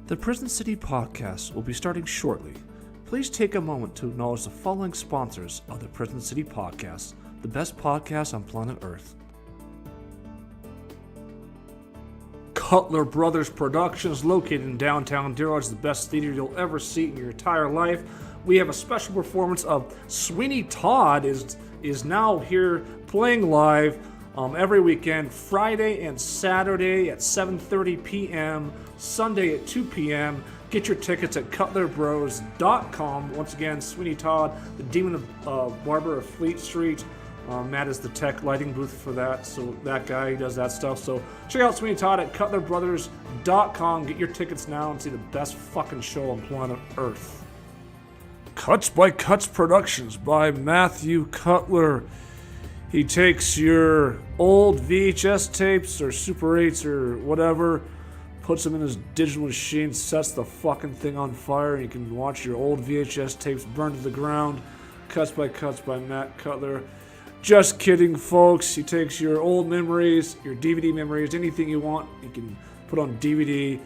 The Prison City Podcast will be starting shortly. Please take a moment to acknowledge the following sponsors of the Prison City Podcast, the best podcast on planet Earth. Cutler Brothers Productions, located in downtown Dearborn, is the best theater you'll ever see in your entire life. We have a special performance of Sweeney Todd is now here playing live every weekend, Friday and Saturday at 7:30 p.m., Sunday at 2 p.m. Get your tickets at cutlerbros.com. Once again, Sweeney Todd, the Demon of Barber of Fleet Street. Matt is the tech lighting booth for that, so that guy does that stuff. So check out Sweeney Todd at cutlerbrothers.com. Get your tickets now and see the best fucking show on planet Earth. Cuts by Cuts Productions by Matthew Cutler. He takes your old VHS tapes or Super 8s or whatever, puts them in his digital machine, sets the fucking thing on fire, and you can watch your old VHS tapes burn to the ground. Cuts by Cuts by Matt Cutler. Just kidding, folks. He takes your old memories, your DVD memories, anything you want, you can put on DVD.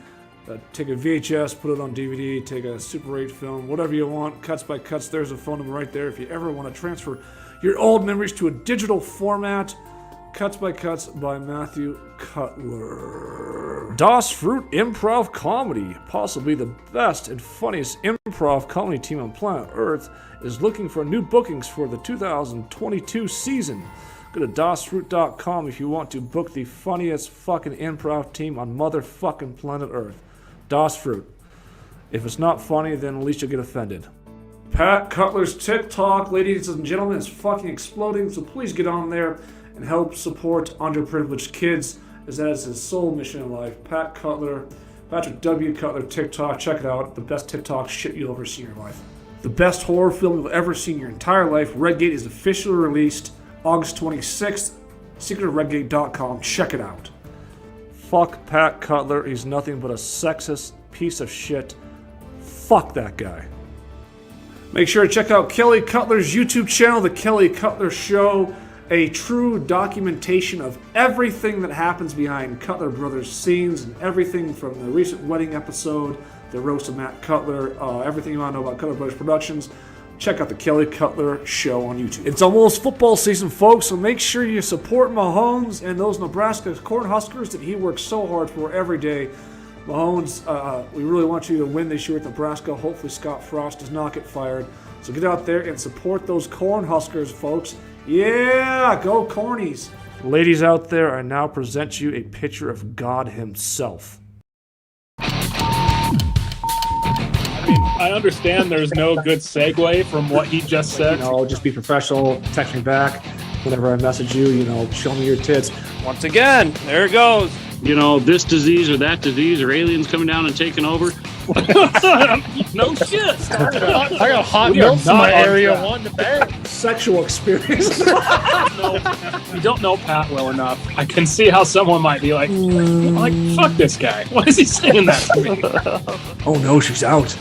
Take a VHS, put it on DVD, take a Super 8 film, whatever you want. Cuts by Cuts, there's a phone number right there if you ever want to transfer your old memories to a digital format. Cuts by Cuts by Matthew Cutler. Das Fruit Improv Comedy, possibly the best and funniest improv comedy team on planet Earth, is looking for new bookings for the 2022 season. Go to dasfruit.com if you want to book the funniest fucking improv team on motherfucking planet Earth. Das Fruit. If it's not funny, then at least you'll get offended. Pat Cutler's TikTok, ladies and gentlemen, is fucking exploding, so please get on there and help support underprivileged kids, as that is his sole mission in life. Pat Cutler, Patrick W. Cutler TikTok, check it out. The best TikTok shit you'll ever see in your life. The best horror film you'll ever see in your entire life. Redgate is officially released August 26th. SecretRedgate.com. Check it out. Fuck Pat Cutler. He's nothing but a sexist piece of shit. Fuck that guy. Make sure to check out Kelly Cutler's YouTube channel, The Kelly Cutler Show, a true documentation of everything that happens behind Cutler Brothers scenes and everything from the recent wedding episode, the roast of Matt Cutler, everything you want to know about Cutler Brothers Productions. Check out The Kelly Cutler Show on YouTube. It's almost football season, folks, so make sure you support Mahomes and those Nebraska Cornhuskers that he works so hard for every day. Mahomes, we really want you to win this year at Nebraska. Hopefully Scott Frost does not get fired. So get out there and support those Cornhuskers, folks. Yeah, go Cornies. Ladies out there, I now present you a picture of God himself. I understand there's no good segue from what he just said. Just be professional, text me back. Whenever I message you, show me your tits. Once again, there it goes. This disease or that disease or aliens coming down and taking over. No shit. I got hot milks in my area wanting to bang. Sexual experience. No, you don't know Pat well enough. I can see how someone might be like, fuck this guy. Why is he saying that to me? Oh no, she's out.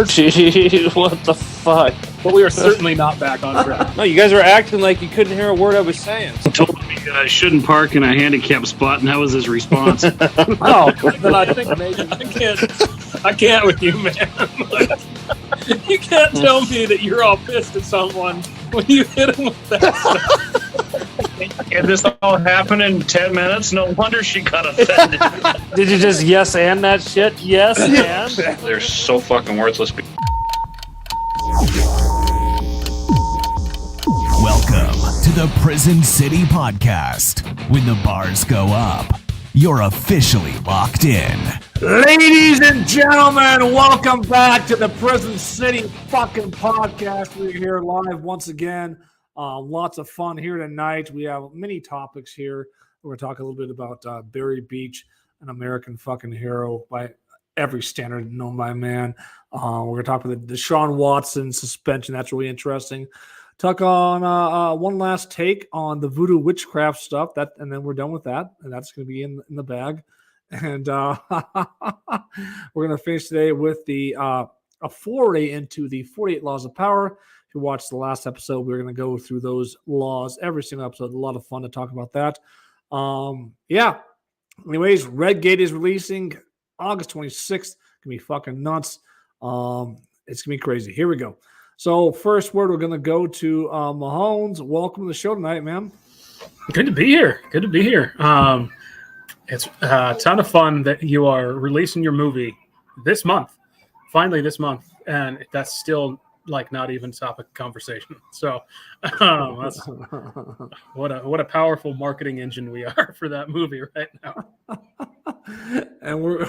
Gee, what the fuck? But we are certainly not back on track. No, you guys were acting like you couldn't hear a word I was saying. He told me I shouldn't park in a handicapped spot, and that was his response. Oh, then I think maybe I can't with you, man. You can't tell me that you're all pissed at someone when you hit him with that stuff. And this all happened in 10 minutes? No wonder she got offended. Did you just yes and that shit? Yes and? They're so fucking worthless. Welcome to the Prison City Podcast. When the bars go up, you're officially locked in. Ladies and gentlemen, welcome back to the Prison City fucking podcast. We're here live once again. Lots of fun here tonight. We have many topics here. We're talking a little bit about Barry Beach, an American fucking hero by every standard known by man. We're going to talk about the Deshaun Watson suspension. That's really interesting. Talk on one last take on the voodoo witchcraft stuff, and then we're done with that, and that's going to be in the bag. And we're going to finish today with a foray into the 48 Laws of Power. If you watched the last episode, we're going to go through those laws every single episode. A lot of fun to talk about that. Anyways, Redgate is releasing August 26th. Gonna be fucking nuts. It's gonna be crazy. Here we go. So first word, we're gonna go to Mahomes. Welcome to the show tonight, man. Good to be here. It's a ton of fun that you are releasing your movie this month, finally this month, and that's still like not even topic of conversation. So that's what a powerful marketing engine we are for that movie right now. And we're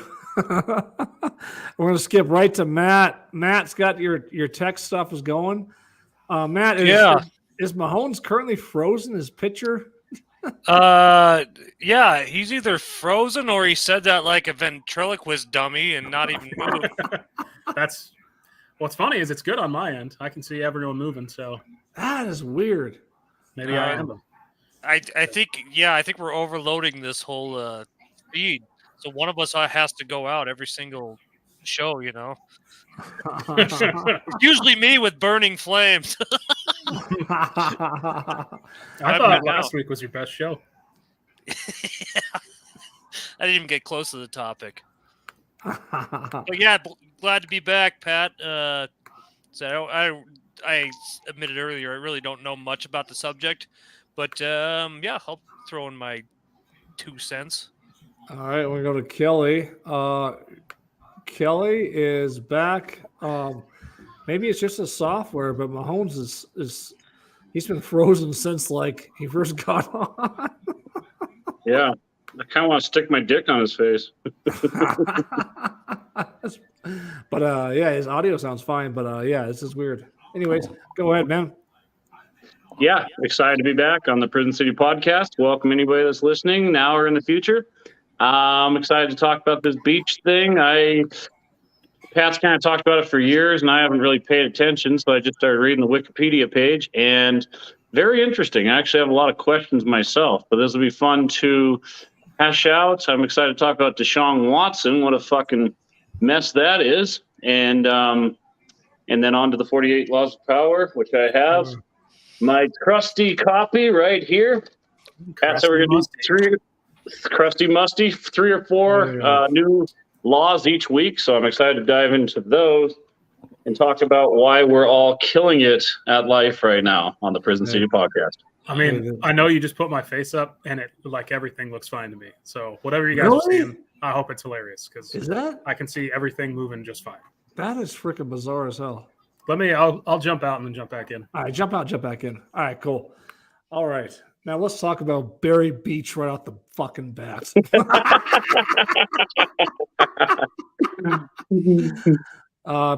gonna skip right to Matt. Matt's got your tech stuff is going. Matt, is Mahomes currently frozen? His pitcher? Yeah, he's either frozen or he said that like a ventriloquist dummy and not even moving. That's what's funny is it's good on my end. I can see everyone moving, so that is weird. Maybe I am. I think we're overloading this whole feed. So one of us has to go out every single show, you know. It's usually me with burning flames. I thought last week was your best show. Yeah. I didn't even get close to the topic. But yeah, glad to be back, Pat. So I admitted earlier I really don't know much about the subject, but yeah, I'll throw in my 2 cents. All right, we go to Kelly. Kelly is back. Maybe it's just a software, but Mahomes is he's been frozen since like he first got on. Yeah, I kind of want to stick my dick on his face. But yeah, his audio sounds fine. But yeah, this is weird. Anyways, go ahead, man. Yeah, excited to be back on the Prison City podcast. Welcome anybody that's listening now or in the future. I'm excited to talk about this beach thing. Pat's kind of talked about it for years, and I haven't really paid attention, so I just started reading the Wikipedia page, and very interesting. I actually have a lot of questions myself, but this will be fun to hash out. I'm excited to talk about Deshaun Watson, what a fucking mess that is, and then on to the 48 Laws of Power, which I have. My crusty copy right here. Pat said we're going to do three or four new laws each week, so I'm excited to dive into those and talk about why we're all killing it at life right now on the Prison City podcast. I mean, I know you just put my face up, and it like everything looks fine to me. So whatever you guys are seeing, I hope it's hilarious because I can see everything moving just fine. That is freaking bizarre as hell. I'll jump out and then jump back in. All right, jump out, jump back in. All right, cool. All right. Now let's talk about Barry Beach right off the fucking bat.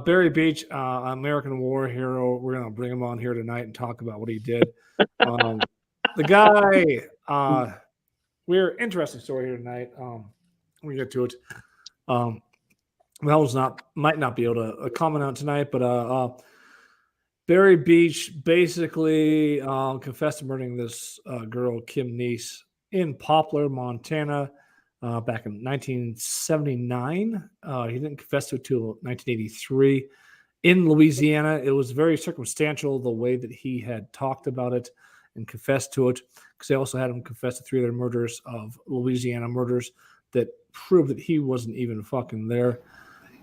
Barry Beach, American war hero. We're going to bring him on here tonight and talk about what he did. The guy, we're interesting story here tonight. We get to it. Mel's might not be able to comment on tonight, but Barry Beach basically confessed to murdering this girl, Kim Neese, in Poplar, Montana, back in 1979. He didn't confess to it until 1983. In Louisiana, it was very circumstantial the way that he had talked about it and confessed to it, because they also had him confess to 3 other murders of Louisiana murders that proved that he wasn't even fucking there.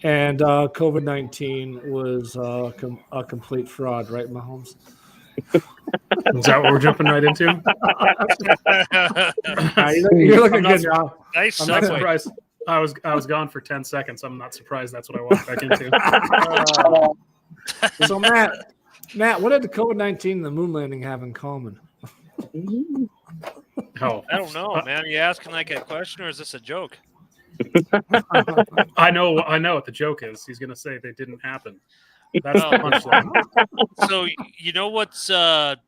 And COVID-19 was a complete fraud, right, Mahomes? Is that what we're jumping right into? You're looking good now. Nice. I'm not surprised. I was gone for 10 seconds. I'm not surprised that's what I walked back into. So Matt, what did the COVID-19 and the moon landing have in common? Oh, I don't know, man. Are you asking like a question or is this a joke? I know what the joke is. He's going to say they didn't happen. That's the punchline. So you know what's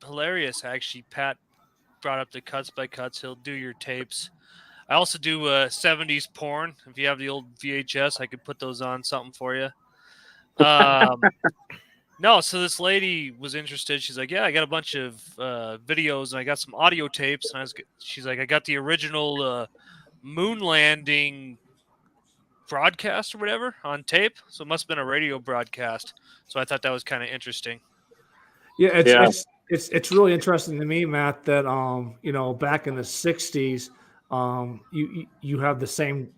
hilarious? Actually, Pat brought up the Cuts by Cuts. He'll do your tapes. I also do 70s porn. If you have the old VHS, I could put those on something for you. No, so this lady was interested. She's like, yeah, I got a bunch of videos and I got some audio tapes. And she's like, I got the original moon landing broadcast or whatever on tape. So it must have been a radio broadcast. So I thought that was kind of interesting. Yeah, it's really interesting to me, Matt, that back in the 60s, you have the same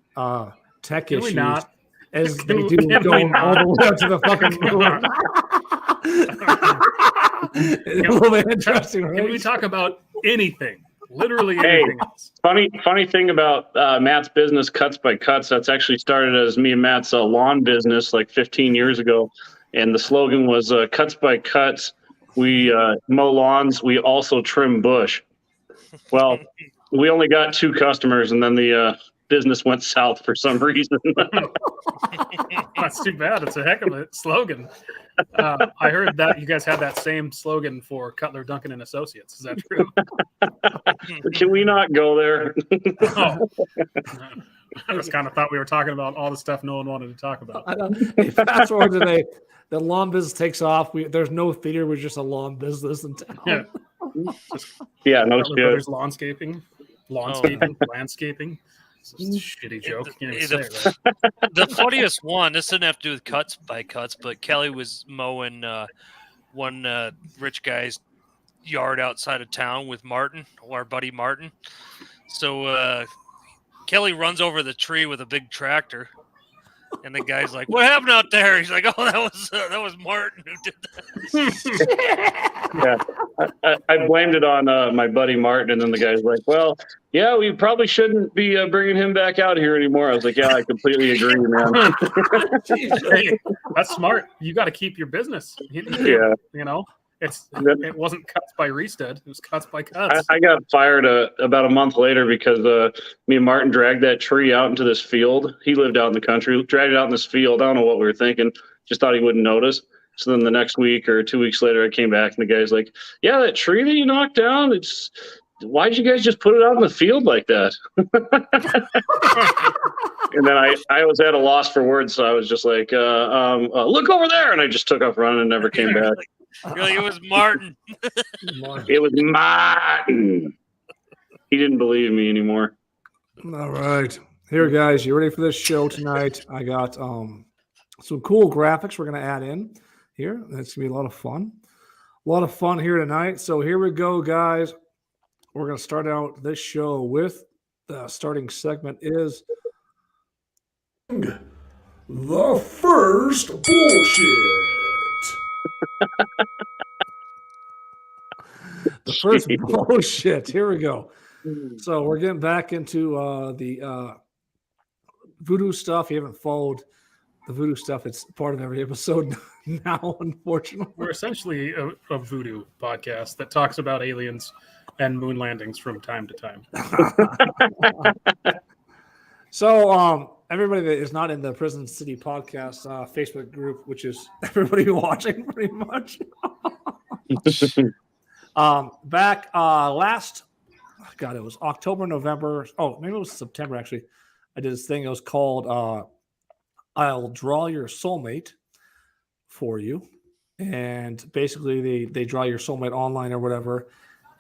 tech Can we issues not? as Can they we- do can we going all not? the way up to the fucking moon. It's a little bit interesting, right? Can we talk about anything? Literally Hey. anything else. Funny thing about Matt's business, Cuts by Cuts, that's actually started as me and Matt's lawn business like 15 years ago. And the slogan was Cuts by Cuts. We mow lawns. We also trim bush. Well, we only got 2 customers, and then the business went south for some reason. That's too bad. It's a heck of a slogan. I heard that you guys had that same slogan for Cutler, Duncan, and Associates. Is that true? Can we not go there? Oh. I just kind of thought we were talking about all the stuff no one wanted to talk about. Fast forward today, the lawn business takes off. There's no theater. We're just a lawn business in town. Yeah. Yeah, no Cutler shit. Brothers landscaping. It's a shitty joke. You can't even say it, right? The funniest one, this didn't have to do with Cuts by Cuts, but Kelly was mowing one rich guy's yard outside of town with Martin, our buddy Martin. So Kelly runs over the tree with a big tractor, and the guy's like, "What happened out there?" He's like, "Oh, that was Martin who did that." Yeah, I blamed it on my buddy Martin, and then the guy's like, "Well, yeah, we probably shouldn't be bringing him back out here anymore." I was like, "Yeah, I completely agree, man." Hey, that's smart. You got to keep your business. Yeah. You know, it wasn't Cuts by Restead. It was Cuts by Cuts. I got fired about a month later because me and Martin dragged that tree out into this field. He lived out in the country, dragged it out in this field. I don't know what we were thinking. Just thought he wouldn't notice. So then the next week or 2 weeks later, I came back and the guy's like, "Yeah, that tree that you knocked down, why'd you guys just put it out in the field like that?" And then I was at a loss for words. So I was just like, "Look over there." And I just took off running and never came back. Really, it was Martin. It was Martin. He didn't believe me anymore. All right. Here, guys, you ready for this show tonight? I got some cool graphics we're going to add in here. That's going to be a lot of fun. A lot of fun here tonight. So here we go, guys. We're going to start out this show with the starting segment is the first bullshit. The first bullshit. Here we go. So we're getting back into the voodoo stuff. You haven't followed the voodoo stuff. It's part of every episode now, unfortunately. We're essentially a voodoo podcast that talks about aliens and moon landings from time to time. So everybody that is not in the Prison City podcast Facebook group, which is everybody watching pretty much. Back last, God, it was October, November. Oh, maybe it was September, actually. I did this thing. It was called I'll Draw Your Soulmate for You. And basically, they draw your soulmate online or whatever.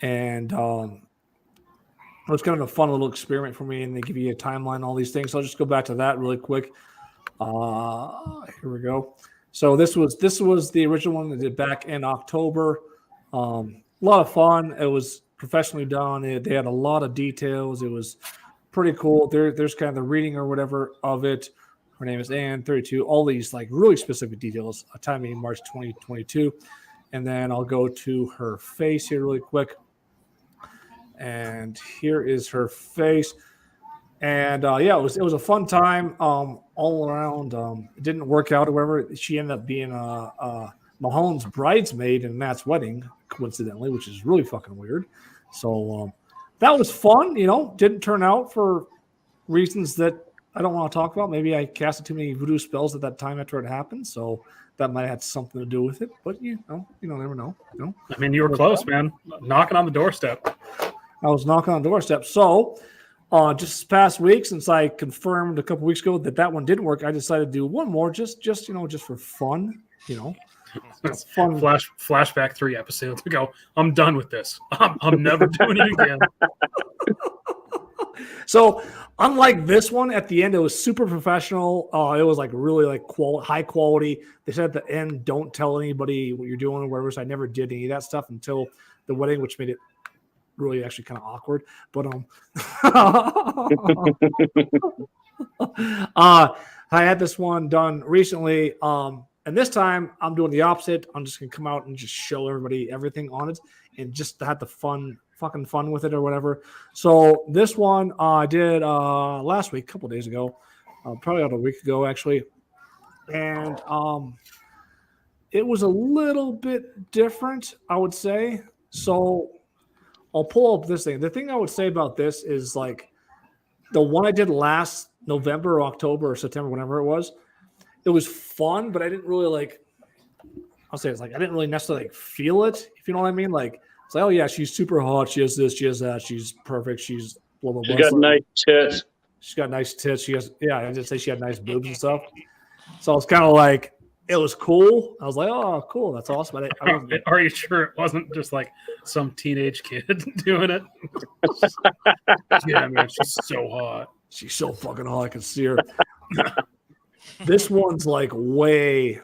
And it was kind of a fun little experiment for me. And they give you a timeline, all these things. So I'll just go back to that really quick. Here we go. So this was the original one that did back in October. A lot of fun. It was professionally done. They had a lot of details. It was pretty cool. There's kind of the reading or whatever of it. Her name is Ann, 32. All these like really specific details. Timing in March 2022. And then I'll go to her face here really quick. And here is her face. And yeah, it was a fun time all around. It didn't work out. However, she ended up being Mahone's bridesmaid in Matt's wedding, coincidentally, which is really fucking weird. So that was fun. Didn't turn out for reasons that I don't want to talk about. Maybe I casted too many voodoo spells at that time after it happened, so that might have something to do with it. But you never know. I mean, you were close, man. Knocking on the doorstep. I was knocking on the doorstep. So just this past week, since I confirmed a couple weeks ago that one didn't work, I decided to do one more, just for fun. It's fun. Flashback 3 episodes ago. I'm done with this. I'm never doing it again. So unlike this one, at the end it was super professional. It was like really like high quality. They said at the end, don't tell anybody what you're doing or whatever. So I never did any of that stuff until the wedding, which made it really actually kind of awkward. But I had this one done recently, and this time I'm doing the opposite. I'm just gonna come out and just show everybody everything on it, and just have the fucking fun with it or whatever. So this one I did last week, a couple days ago, probably about a week ago actually, and it was a little bit different, I would say. So I'll pull up this thing. The thing I would say about this is like the one I did last November or October or September, whenever it was was fun, but I didn't really like, I'll say it's like, I didn't really necessarily like feel it, if you know what I mean? Like, it's like, oh yeah, she's super hot. She has this, she has that. She's perfect. She's blah, blah, blah. She's got nice tits. She's got nice tits. She has, yeah, I did say she had nice boobs and stuff. So it's kind of like, it was cool. I was like, oh, cool. That's awesome. Are you sure it wasn't just like some teenage kid doing it? Yeah, man, she's so hot. She's so fucking hot. I can see her. This one's like way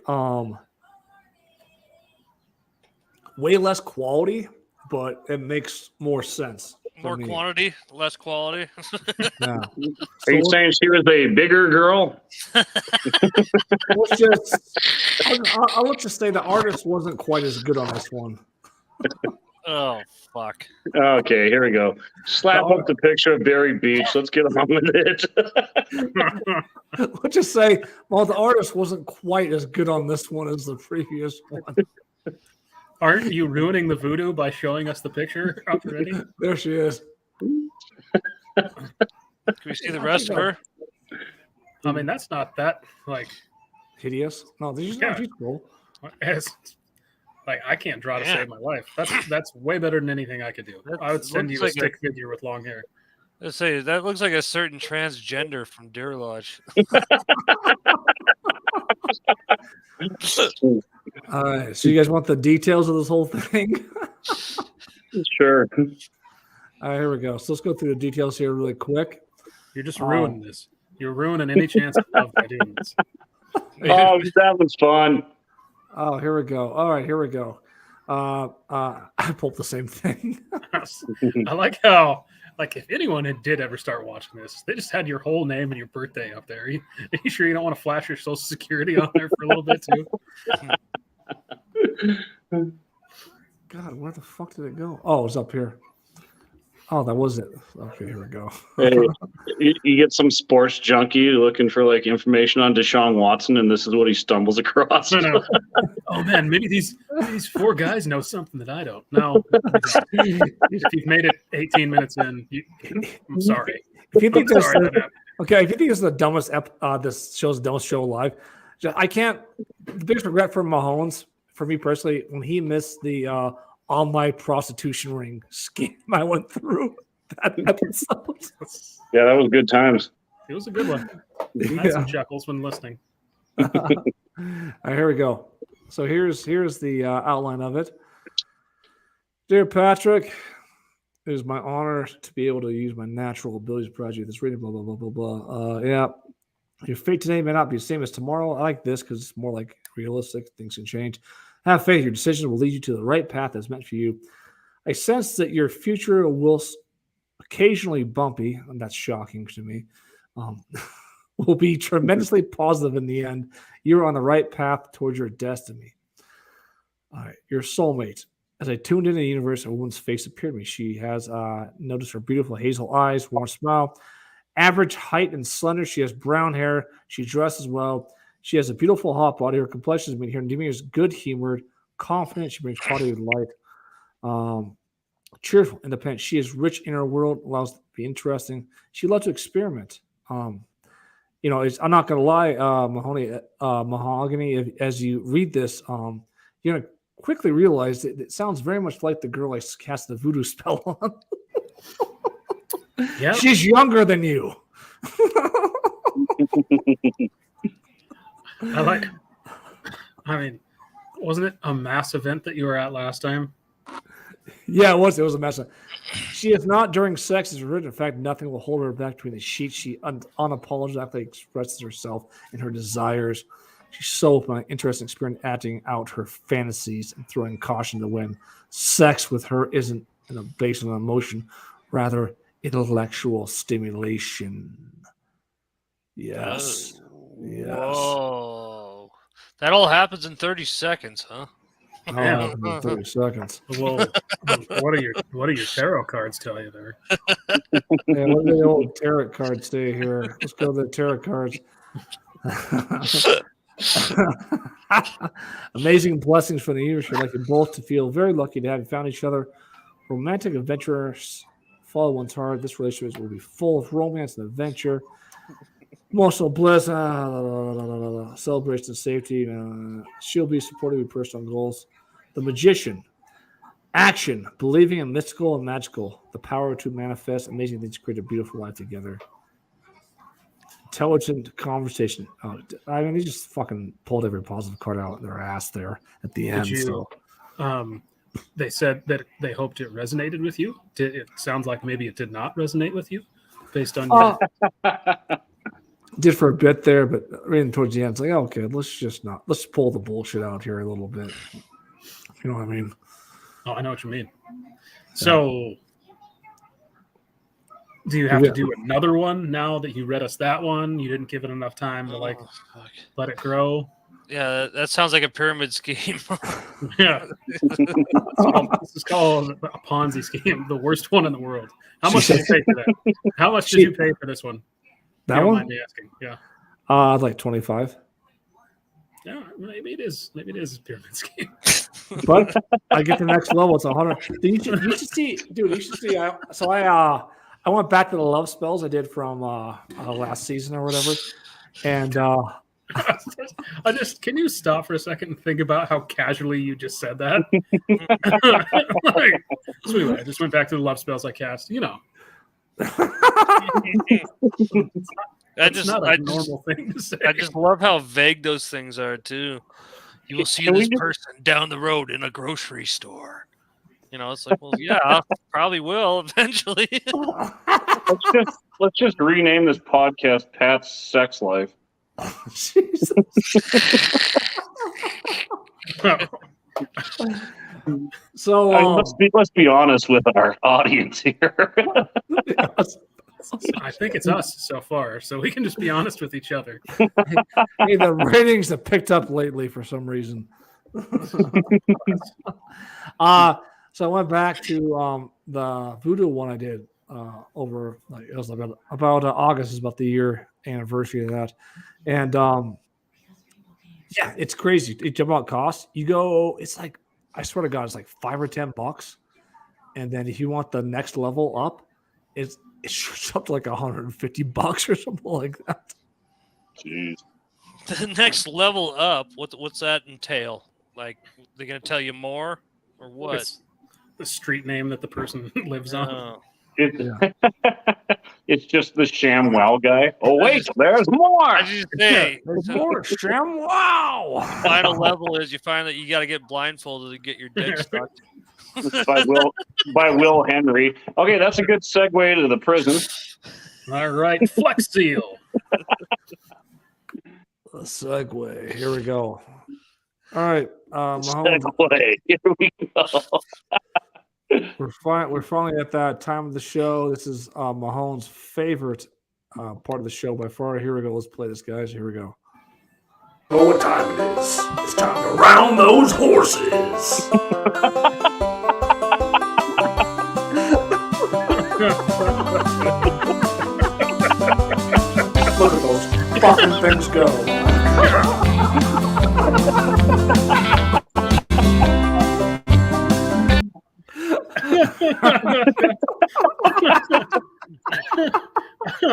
less quality, but it makes more sense. More quantity, less quality. Yeah. Are you saying she was a bigger girl? I'll just say the artist wasn't quite as good on this one. Oh, fuck. Okay, here we go. Slap up the picture of Barry Beach. Let's get on with it. Let's just say, well, the artist wasn't quite as good on this one as the previous one. Aren't you ruining the voodoo by showing us the picture already? There she is. Can we see the rest of her? I mean, that's not that like hideous. No, she's cool. Like I can't draw to save my life. That's way better than anything I could do. I would send you a stick figure with long hair. Let's say that looks like a certain transgender from Deer Lodge. All right, so you guys want the details of this whole thing? Sure. All right, here we go. So let's go through the details here really quick. You're just ruining this. You're ruining any chance of love by doing this. Oh, that was fun. Oh, here we go. All right, here we go. I pulled the same thing. I like how, like, if anyone did ever start watching this, they just had your whole name and your birthday up there. Are you sure you don't want to flash your social security on there for a little bit too? God, where the fuck did it go? Oh, it was up here. Oh, that was it. Okay, here we go. Hey, you get some sports junkie looking for like information on Deshaun Watson, and this is what he stumbles across. No. Oh man, maybe these four guys know something that I don't. No, if you've made it 18 minutes in, I'm sorry. If you think this is the dumbest this show's the dumbest show alive, I can't. The biggest regret for Mahomes, for me personally, when he missed the online prostitution ring scheme I went through that episode. Yeah, that was good times. It was a good one. I had some chuckles when listening. All right, here we go. So here's the outline of it. Dear Patrick, it is my honor to be able to use my natural abilities to provide you this reading, blah, blah, blah, blah, blah. Yeah. Your fate today may not be the same as tomorrow. I like this because it's more like realistic. Things can change. Have faith. Your decisions will lead you to the right path that's meant for you. I sense that your future will occasionally bumpy, and that's shocking to me, will be tremendously positive in the end. You're on the right path towards your destiny. All right, your soulmate. As I tuned into the universe, a woman's face appeared to me. She has noticed her beautiful hazel eyes, warm smile, average height and slender. She has brown hair. She dresses well. She has a beautiful hot body. Her complexion has been here. Demeanor is good-humored, confident. She brings quality with light. Cheerful, independent. She is rich in her world, allows to be interesting. She loves to experiment. I'm not going to lie, Mahogany, as you read this, you're going to quickly realize that it sounds very much like the girl I cast the voodoo spell on. Yeah, she's younger than you. Wasn't it a mass event that you were at last time? Yeah, it was. It was a mess. She is not during sex is written. In fact, nothing will hold her back between the sheets. She unapologetically expresses herself and her desires. She's so interested in experience acting out her fantasies and throwing caution to the wind. Sex with her isn't based on emotion, rather intellectual stimulation. Yes. Yes. Whoa. That all happens in 30 seconds, huh? Oh, 30 seconds. Whoa. What do your tarot cards tell you there? Yeah, what do the old tarot cards say here? Let's go to the tarot cards. Amazing blessings from the universe. We'd like you both to feel very lucky to have found each other. Romantic adventures follow one's heart. This relationship will be full of romance and adventure. Emotional bliss, celebration and safety. She'll be supportive of your personal goals. The magician. Action. Believing in mystical and magical. The power to manifest amazing things to create a beautiful life together. Intelligent conversation. Oh, I mean, they just fucking pulled every positive card out of their ass there at the end. They said that they hoped it resonated with you. It sounds like maybe it did not resonate with you based on your... Did for a bit there, but right towards the end, it's like, okay, let's pull the bullshit out here a little bit. You know what I mean? Oh, I know what you mean. So, do you have to do another one now that you read us that one? You didn't give it enough time to let it grow. Yeah, that sounds like a pyramid scheme. Yeah, this is called a Ponzi scheme, the worst one in the world. How much did you pay for that? How much did you pay for this one? That one? Mind me asking. Yeah. Like 25. Yeah, maybe it is. Maybe it is a pyramid scheme. But I get the next level. It's 100. You should see, dude. You should see. I went back to the love spells I did from last season or whatever, and can you stop for a second and think about how casually you just said that? I just went back to the love spells I cast. You know. That's not a normal thing to say. I just love how vague those things are too. You will see this person down the road in a grocery store. You know, it's like, well, yeah, probably will eventually. let's just rename this podcast Pat's Sex Life. Jesus. So let's be honest with our audience here. I think it's us so far, so we can just be honest with each other. Hey, the ratings have picked up lately for some reason. So I went back to the voodoo one I did over it was about August is about the year anniversary of that, and yeah, it's crazy. It's about cost. You go, it's like I swear to God, it's like $5 or $10, and then if you want the next level up, it shoots up to like $150 or something like that. Jeez. The next level up, what's that entail? Like, they're gonna tell you more, or what? It's the street name that the person lives on. It's just the sham wow guy. Oh wait, there's more. I just say There's more sham wow. The final level is you find that you got to get blindfolded to get your dick stuck. by Will Henry. Okay, that's a good segue to the prison. All right, Flex Seal. A segue. Here we go. All right, segue. Here we go. We're finally at that time of the show. This is Mahone's favorite part of the show by far. Here we go. Let's play this, guys. Here we go. Know what time it is? It's time to round those horses. Look at those fucking things go.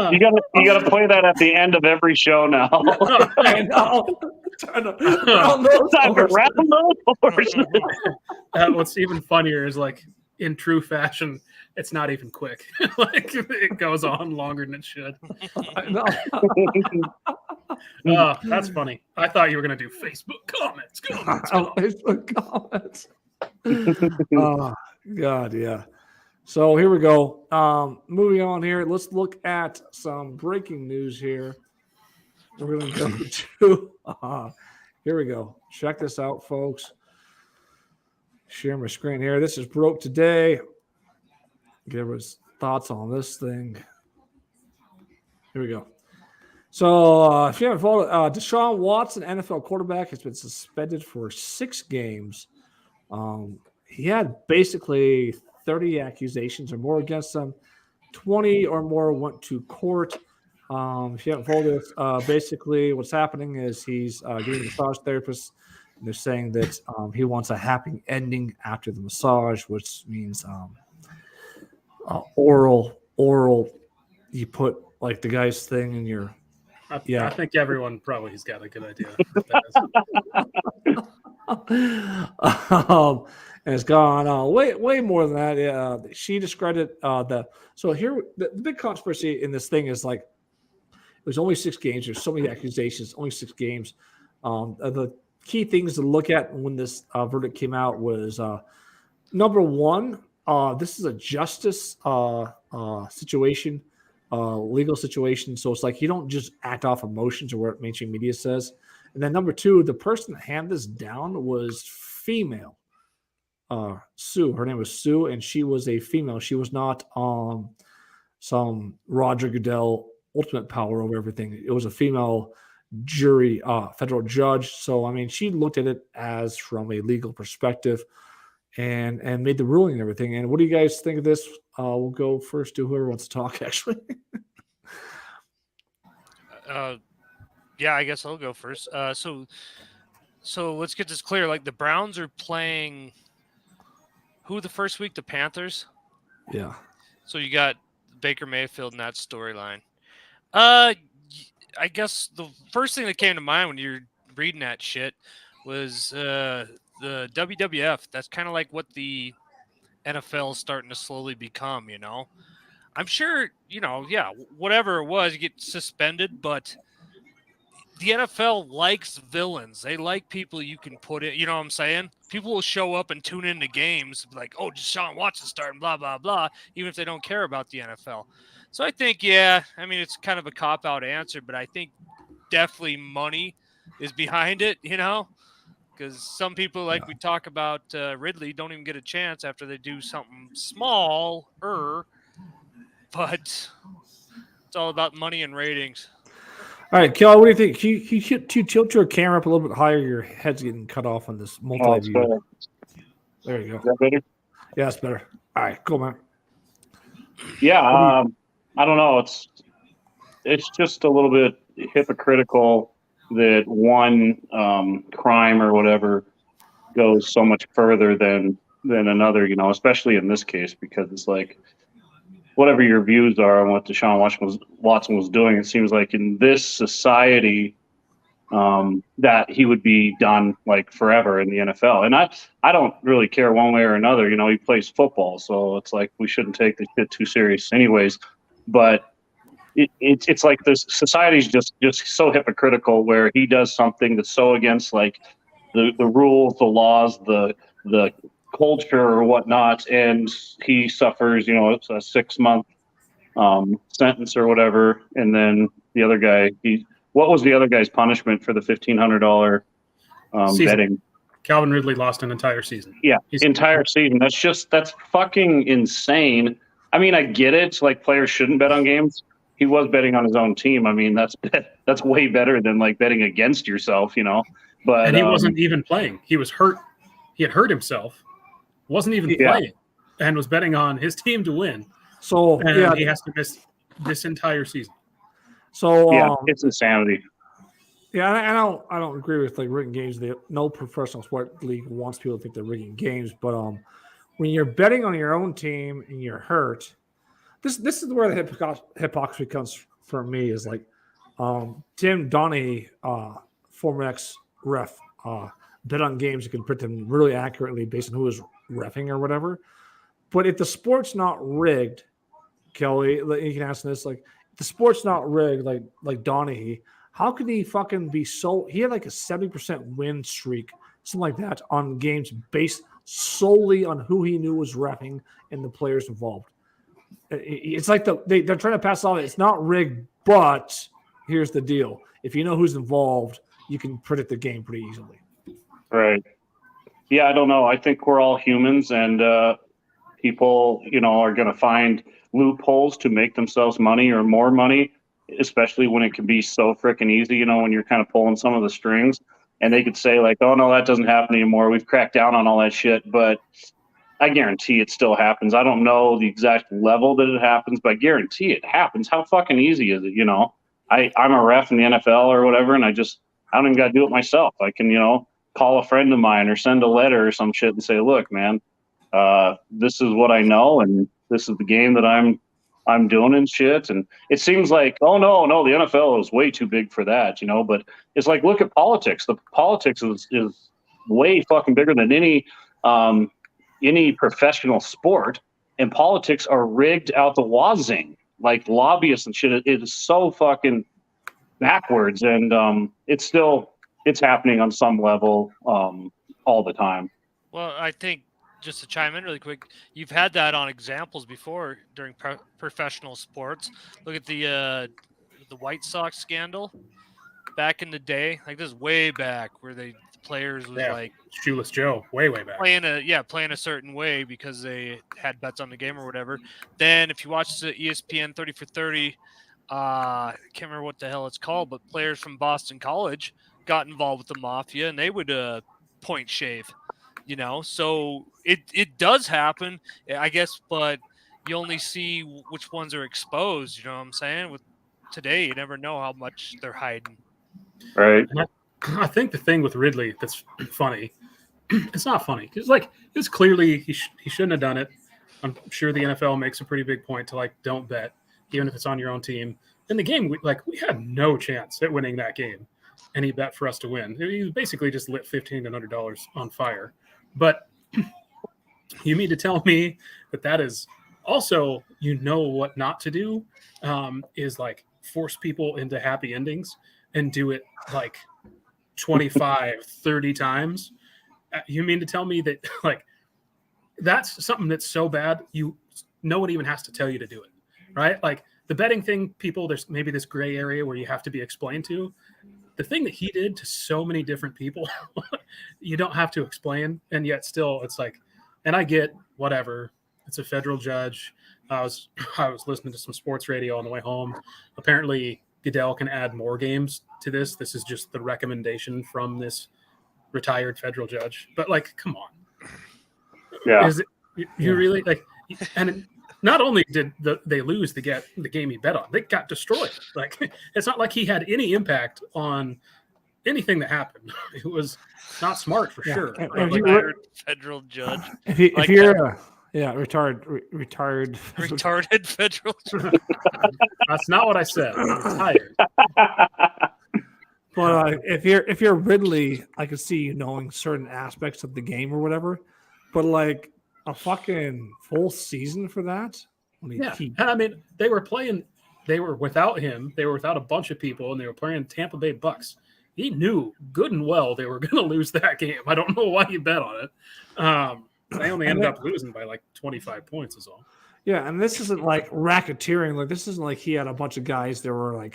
You gotta play that at the end of every show now. I know. Time to round those horses. What's even funnier is, like, in true fashion, it's not even quick. Like, it goes on longer than it should. I know. Oh, that's funny. I thought you were going to do Facebook comments. Facebook comments. Oh, God, yeah. So here we go. Moving on here. Let's look at some breaking news here. We're going to go to here we go. Check this out, folks. Share my screen here. This is broke today. give us thoughts on this thing. Here we go. So, if you haven't followed, Deshaun Watson, NFL quarterback, has been suspended for 6 games. He had basically 30 accusations or more against him. 20 or more went to court. If you haven't followed this, basically what's happening is he's getting a massage therapist. And they're saying that he wants a happy ending after the massage, which means oral. You put like the guy's thing in your. I think everyone probably has got a good idea. And it's gone on way more than that. She discredited So here, the big controversy in this thing is like it was only 6 games. There's so many accusations, only 6 games. The key things to look at when this verdict came out was number one, this is a justice situation. Legal situation. So it's like you don't just act off emotions or what mainstream media says. And then number 2, the person that handed this down was female. Sue. Her name was Sue, and she was a female. She was not some Roger Goodell ultimate power over everything. It was a female jury, federal judge. So I mean, she looked at it as from a legal perspective and made the ruling and everything. And what do you guys think of this? We'll go first to whoever wants to talk, actually. Yeah, I guess I'll go first. So let's get this clear. Like the Browns are playing who the first week? The Panthers? Yeah. So you got Baker Mayfield in that storyline. I guess the first thing that came to mind when you're reading that shit was the WWF. That's kind of like what the NFL is starting to slowly become, you know. I'm sure, whatever it was, you get suspended, but the NFL likes villains. They like people you can put in, you know what I'm saying? People will show up and tune into games like, oh, Deshaun Watson starting, blah, blah, blah, even if they don't care about the NFL. So I think, it's kind of a cop-out answer, but I think definitely money is behind it, because some people, like we talk about Ridley, don't even get a chance after they do something small, but it's all about money and ratings. All right, Kel, what do you think? Can you tilt your camera up a little bit higher? Your head's getting cut off on this multi-view. There you go. Is that better? Yeah, that's better. All right, cool, man. Yeah, I don't know. It's just a little bit hypocritical that one crime or whatever goes so much further than another, especially in this case, because it's like whatever your views are on what Deshaun Watson was doing, it seems like in this society that he would be done like forever in the NFL. And I don't really care one way or another. He plays football, so it's like we shouldn't take this shit too serious anyways. But it's like this society's just so hypocritical where he does something that's so against like the rules, the laws, the culture or whatnot, and he suffers, it's a 6-month sentence or whatever. And then the other guy, what was the other guy's punishment for the $1,500 betting? Calvin Ridley lost an entire season. Yeah, entire season. That's fucking insane. I mean, I get it. Like players shouldn't bet on games. He was betting on his own team. I mean, that's way better than like betting against yourself, But and he wasn't even playing. He was hurt. He had hurt himself. Wasn't even playing, and was betting on his team to win. So he has to miss this entire season. So it's insanity. Yeah, I don't agree with like rigging games. No professional sport league wants people to think they're rigging games, but when you're betting on your own team and you're hurt, this is where the hypocrisy comes for me. Is like Tim Donahue, former ex-ref, bet on games you can predict them really accurately based on who was reffing or whatever. But if the sport's not rigged, Kelly, you can ask this, like if the sport's not rigged, like Donahue, how could he fucking be so? He had like a 70% win streak, something like that, on games based solely on who he knew was reffing and the players involved. It's like they're trying to pass off. It's not rigged, but here's the deal: if you know who's involved, you can predict the game pretty easily. Right. Yeah, I don't know. I think we're all humans, and people, are going to find loopholes to make themselves money or more money, especially when it can be so freaking easy, when you're kind of pulling some of the strings. And they could say like, oh, no, that doesn't happen anymore. We've cracked down on all that shit. But I guarantee it still happens. I don't know the exact level that it happens, but I guarantee it happens. How fucking easy is it, I'm a ref in the NFL or whatever, and I don't even got to do it myself. I can, call a friend of mine or send a letter or some shit and say, look, man, this is what I know, and this is the game that I'm doing and shit. And it seems like, oh no, the NFL is way too big for that, but it's like, look at politics. The politics is way fucking bigger than any professional sport, and politics are rigged out the wazing, like lobbyists and shit. It is so fucking backwards, and it's happening on some level all the time. Well, I think, just to chime in really quick, you've had that on examples before during professional sports. Look at the White Sox scandal back in the day. Like, this is way back, where the players was like Shoeless Joe, way back, playing a certain way because they had bets on the game or whatever. Then if you watch the ESPN 30 for 30, I can't remember what the hell it's called, but players from Boston College got involved with the mafia, and they would point shave. So it does happen, I guess, but you only see which ones are exposed. You know what I'm saying? With today, you never know how much they're hiding. Right. I think the thing with Ridley that's funny, it's not funny because it's clearly he shouldn't have done it. I'm sure the NFL makes a pretty big point to don't bet, even if it's on your own team. In the game, we had no chance at winning that game, and he bet for us to win. He basically just lit $1,500 on fire. But you mean to tell me that is also, what not to do, is force people into happy endings and do it 25, 30 times. You mean to tell me that that's something that's so bad no one even has to tell you to do it, right? The betting thing, people, there's maybe this gray area where you have to be explained to. The thing that he did to so many different people, you don't have to explain, and yet still it's and I get whatever. It's a federal judge. I was listening to some sports radio on the way home. Apparently Goodell can add more games to this. This is just the recommendation from this retired federal judge. But come on. Yeah. Is it, you really and not only did they lose the game he bet on, they got destroyed. It's not like he had any impact on anything that happened. It was not smart for sure. Retired federal judge. If you're retired. Retarded federal judge. That's not what I said. Retired. But if you're Ridley, I could see you knowing certain aspects of the game or whatever. But a fucking full season for that? And I mean, they were without him. They were without a bunch of people, and they were playing Tampa Bay Bucks. He knew good and well they were going to lose that game. I don't know why he bet on it. They only ended up losing by 25 points is all. Yeah, and this isn't racketeering. This isn't he had a bunch of guys that were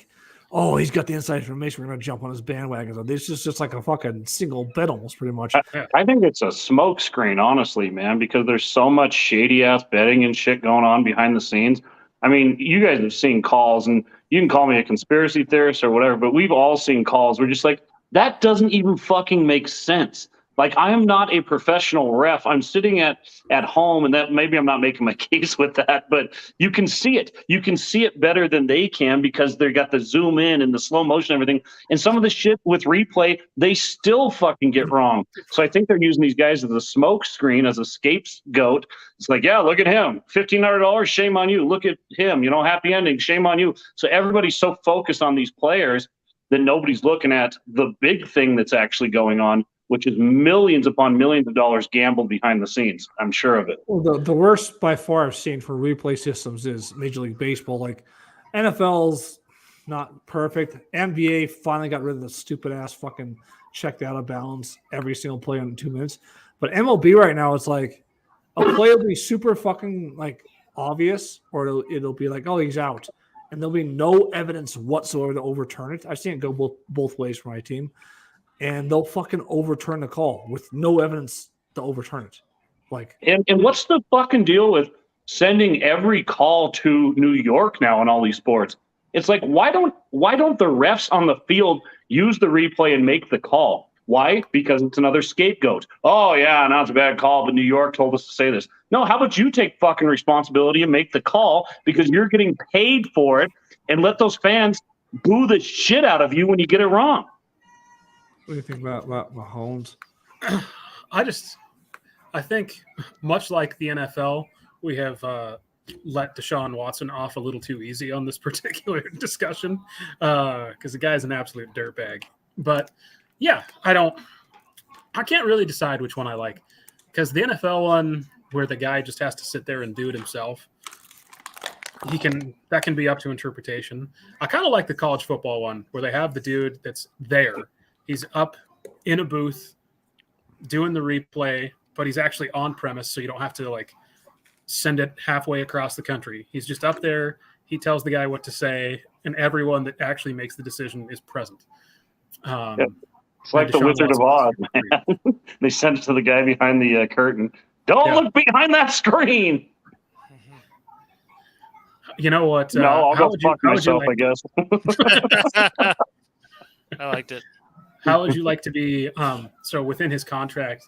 oh, he's got the inside information. We're going to jump on his bandwagon. So this is just a fucking single bet almost pretty much. I think it's a smoke screen, honestly, man, because there's so much shady ass betting and shit going on behind the scenes. I mean, you guys have seen calls, and you can call me a conspiracy theorist or whatever, but we've all seen calls where just that doesn't even fucking make sense. I am not a professional ref. I'm sitting at home, and that maybe I'm not making my case with that, but you can see it. You can see it better than they can because they got the zoom in and the slow motion and everything. And some of the shit with replay, they still fucking get wrong. So I think they're using these guys as a smoke screen, as a scapegoat. It's yeah, look at him. $1,500, shame on you. Look at him. Happy ending, shame on you. So everybody's so focused on these players that nobody's looking at the big thing that's actually going on, which is millions upon millions of dollars gambled behind the scenes. I'm sure of it. Well, the worst by far I've seen for replay systems is Major League Baseball. NFL's not perfect. NBA finally got rid of the stupid ass fucking checked out of bounds every single play in 2 minutes. But MLB right now, it's a play will be super fucking obvious, or it'll be oh, he's out, and there'll be no evidence whatsoever to overturn it. I've seen it go both ways for my team. And they'll fucking overturn the call with no evidence to overturn it. Like, and what's the fucking deal with sending every call to New York now in all these sports? It's like, why don't the refs on the field use the replay and make the call? Why? Because it's another scapegoat. Oh, yeah, now it's a bad call, but New York told us to say this. No, how about you take fucking responsibility and make the call because you're getting paid for it, and let those fans boo the shit out of you when you get it wrong. what do you think about Mahomes? I think much like the NFL, we have let Deshaun Watson off a little too easy on this particular discussion because the guy's an absolute dirtbag. But yeah, I can't really decide which one I like because the NFL one where the guy just has to sit there and do it himself, that can be up to interpretation. I kind of like the college football one where they have the dude that's there. He's up in a booth doing the replay, but he's actually on premise, so you don't have to like send it halfway across the country. He's just up there. He tells the guy what to say, and everyone that actually makes the decision is present. It's like the Wizard of Oz, man. They send it to the guy behind the curtain. Don't look behind that screen. You know what? No, I'll go fuck myself, I guess. I liked it. How would you like to be? So within his contract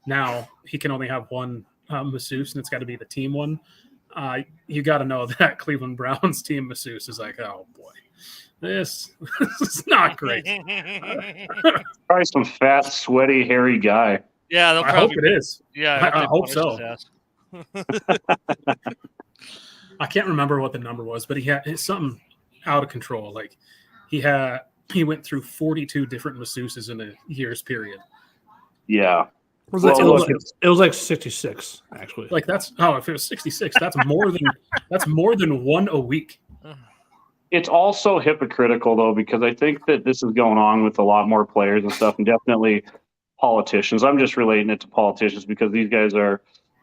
now, he can only have one masseuse, and it's got to be the team one. You got to know that Cleveland Browns team masseuse is like, oh boy, this is not great. Probably some fat, sweaty, hairy guy. Yeah, I hope it is. Yeah, I hope so. I can't remember what the number was, but it's something out of control. Like he went through 42 different masseuses in a year's period. Yeah. It was like 66, actually. Like if it was 66, that's more than one a week. It's also hypocritical though, because I think that this is going on with a lot more players and stuff, and definitely politicians. I'm just relating it to politicians because these guys are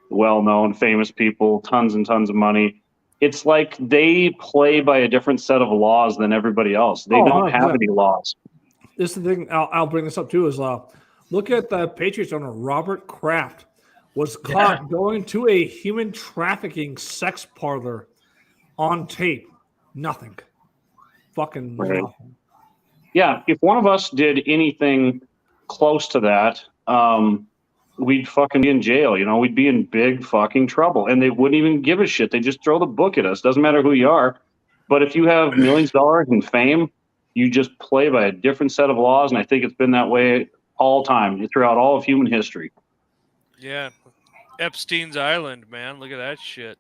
well-known, famous people, tons and tons of money. It's like they play by a different set of laws than everybody else. They don't have any laws. This is the thing. I'll bring this up too. Is look at the Patriots owner Robert Kraft was caught going to a human trafficking sex parlor on tape. Nothing. Fucking nothing. Yeah, if one of us did anything close to that, we'd fucking be in jail. We'd be in big fucking trouble, and they wouldn't even give a shit. They just throw the book at us. Doesn't matter who you are. But if you have millions of dollars in fame, you just play by a different set of laws, and I think it's been that way all time throughout all of human history. Yeah, Epstein's Island, man. Look at that shit.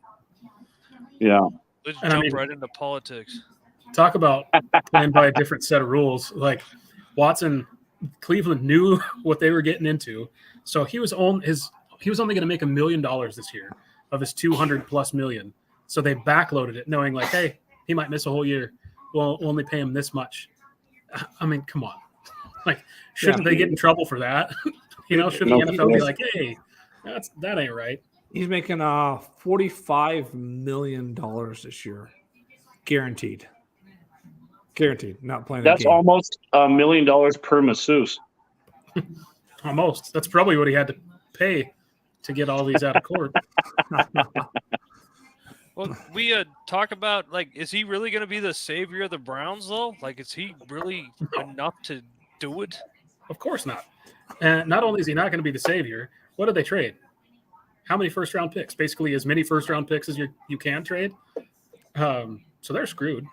Yeah. Let's jump right into politics. Talk about playing by a different set of rules. Like Watson, Cleveland knew what they were getting into, so he was only going to make $1 million this year of his $200+ million. So they backloaded it, knowing like, hey, he might miss a whole year. We'll only pay him this much. I mean, come on. Like, shouldn't they get in trouble for that? Shouldn't the NFL be like, hey, that ain't right? He's making $45 million this year, guaranteed. Guaranteed, not playing. That's almost $1 million per masseuse. Almost. That's probably what he had to pay to get all these out of court. Well, we talk about, like, is he really going to be the savior of the Browns, though? Like, is he really enough to do it? Of course not. And not only is he not going to be the savior, what did they trade? How many first-round picks? Basically as many first-round picks as you can trade. So they're screwed.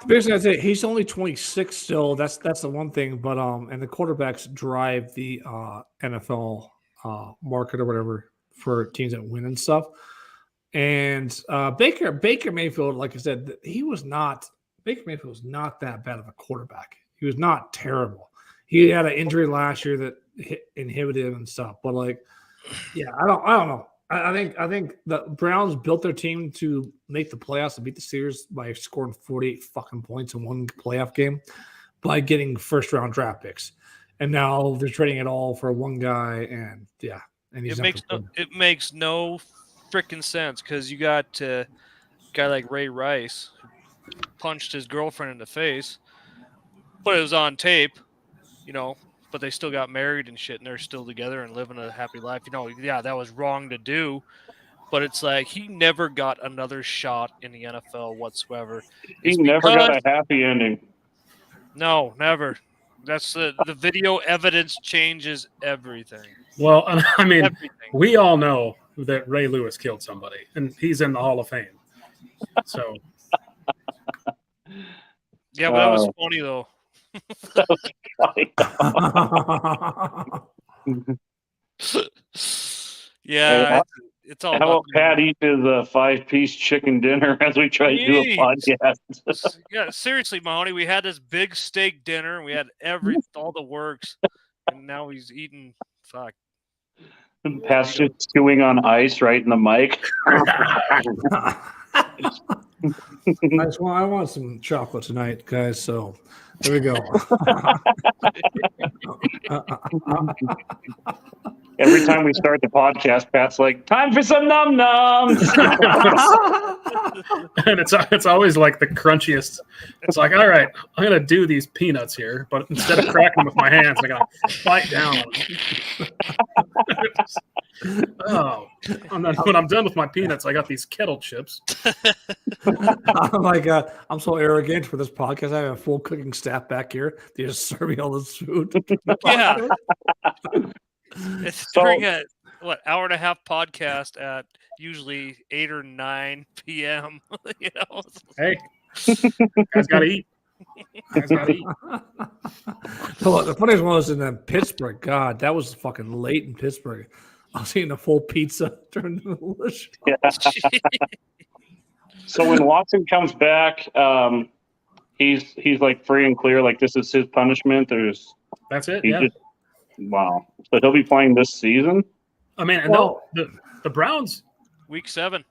Basically, I'd say he's only 26 still. That's the one thing. But and the quarterbacks drive the NFL market or whatever for teams that win and stuff. And Baker Mayfield, like I said, Baker Mayfield was not that bad of a quarterback. He was not terrible. He had an injury last year that inhibited him and stuff. But like, yeah, I don't know. I think the Browns built their team to make the playoffs and beat the Steelers by scoring 48 fucking points in one playoff game by getting first round draft picks. And now they're trading it all for one guy, and yeah. And it makes no freaking sense because you got a guy like Ray Rice who punched his girlfriend in the face, but it was on tape, but they still got married and shit, and they're still together and living a happy life. Yeah, that was wrong to do, but it's like he never got another shot in the NFL whatsoever. He never got a happy ending. No, never. That's the video evidence changes everything. Well, I mean, Everything. we all know that Ray Lewis killed somebody, and he's in the Hall of Fame. So, yeah, but that was funny though. Yeah, it's all. How about Pat eat his 5-piece chicken dinner as we try to do a podcast? Yeah, seriously, Mahoney, we had this big steak dinner, and we had all the works, and now he's eating. Fuck. Pat's just chewing on ice right in the mic. I want some chocolate tonight, guys. So there we go. Every time we start the podcast, Pat's like, "Time for some num nums." and it's always like the crunchiest. It's like, all right, I'm gonna do these peanuts here, but instead of cracking them with my hands, I gotta bite down on them. Oh, and then when I'm done with my peanuts, I got these kettle chips. Oh my god, I'm so arrogant for this podcast. I have a full cooking staff back here. They just serve me all this food. Yeah. It's during a hour and a half podcast at usually 8 or 9 p.m. Hey, guys gotta eat. The funniest one was in Pittsburgh. God, that was fucking late in Pittsburgh. I was eating a full pizza during the show. Yeah. So when Watson comes back, he's like free and clear. Like this is his punishment. That's it. Yeah. Wow. So he'll be playing this season? I mean, the Browns. Week 7.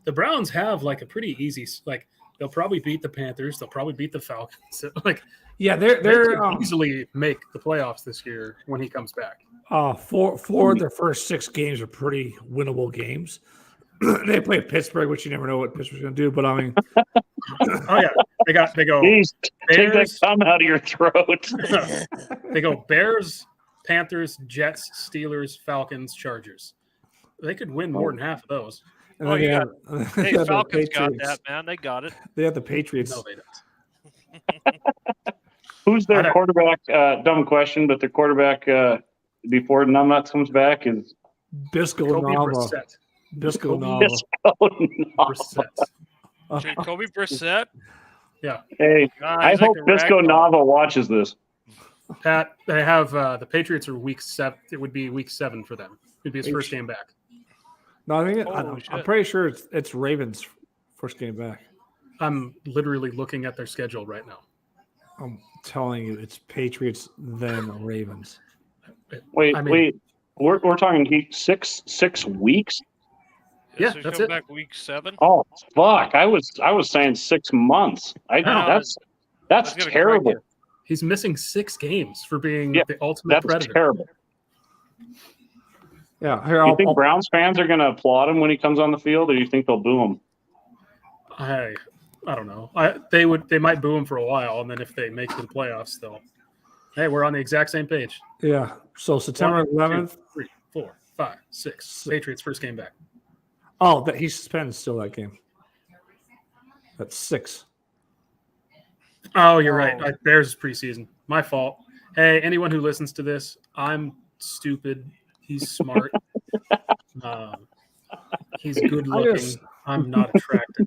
The Browns have like a pretty easy, like they'll probably beat the Panthers. They'll probably beat the Falcons. Like, yeah, they could easily make the playoffs this year when he comes back. Four of their first 6 games are pretty winnable games. They play Pittsburgh, which you never know what Pittsburgh's going to do. But I mean, oh yeah, they go. Jeez, take that cum out of your throat. They go Bears, Panthers, Jets, Steelers, Falcons, Chargers. They could win more than half of those. And hey, Falcons got that, man. They got it. They have the Patriots. No, they don't. Who's their quarterback? Dumb question, but their quarterback before Numbnuts comes back is Bisco Nava. Bisco Nava. Jacoby Brissett. Yeah. Hey, I hope Bisco Nava watches this. Pat, they have the Patriots are week 7. It would be week 7 for them. It'd be his first game back. No, I think I'm pretty sure it's Ravens' first game back. I'm literally looking at their schedule right now. I'm telling you, it's Patriots then Ravens. Wait. We're talking 6 weeks. Yeah, so that's it. Back week 7. Oh fuck! I was saying 6 months. That's terrible. He's missing 6 games for being the ultimate predator. That's terrible. Yeah. Do you think Browns fans are going to applaud him when he comes on the field, or do you think they'll boo him? I don't know. They might boo him for a while, and then if they make it to the playoffs, hey, we're on the exact same page. Yeah. So September 11th. 2, 3, 4, 5, 6. Patriots first game back. Oh, that he's suspended still that game. That's 6. Oh, you're right. Bears is preseason. My fault. Hey, anyone who listens to this, I'm stupid. He's smart. He's good looking. I'm not attractive.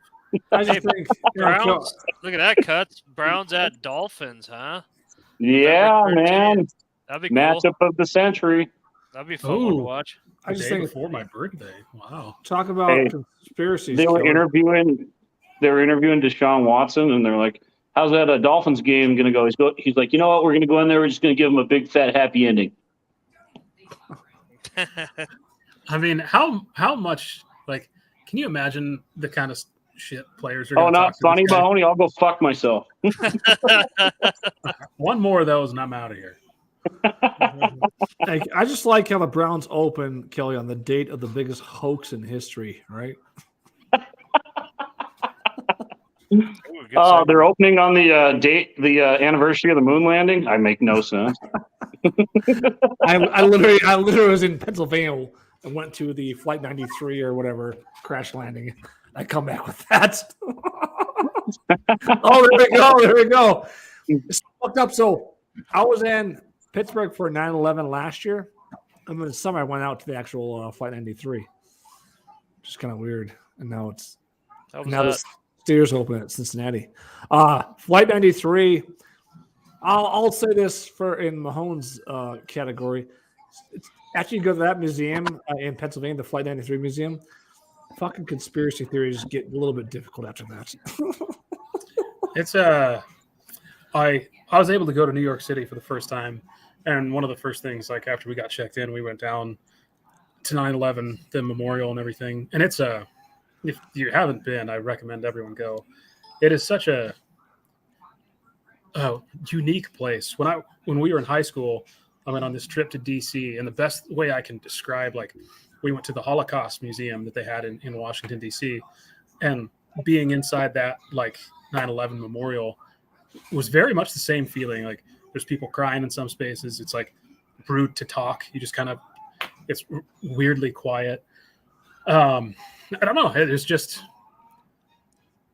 I just think Browns. Look at that, Cuts. Browns at Dolphins, huh? Yeah, man. That'd be cool. Matchup of the century. That'd be fun to watch. I just think before my birthday. Wow. Talk about conspiracies. They were interviewing Deshaun Watson, and they're like, "How's that Dolphins game going to go?" He's like, "You know what? We're going to go in there. We're just going to give him a big fat happy ending." I mean, how much can you imagine the kind of shit players are? Oh, not funny, Mahoney. I'll go fuck myself. One more of those, and I'm out of here. I just like how the Browns open, Kelly, on the date of the biggest hoax in history, right? They're opening on the date, the anniversary of the moon landing. I make no sense. I literally was in Pennsylvania and went to the Flight 93 or whatever crash landing. I come back with that. Oh, there we go. It's fucked up. So I was in Pittsburgh for 9/11 last year. And in the summer, I went out to the actual Flight 93. Which is kind of weird. And now the Steelers open at Cincinnati. Flight 93. I'll say this in Mahone's category. After you go to that museum in Pennsylvania, the Flight 93 museum, fucking conspiracy theories get a little bit difficult after that. It's I was able to go to New York City for the first time, and one of the first things, like after we got checked in, we went down to 9/11, the memorial and everything. And it's if you haven't been, I recommend everyone go. It is such a unique place. When we were in high school, I went on this trip to DC, and the best way I can describe, like, we went to the Holocaust Museum that they had in Washington, DC, and being inside that, like, 9/11 memorial was very much the same feeling. Like, there's people crying in some spaces. It's like rude to talk. You just kind of, it's weirdly quiet. I don't know. It's just,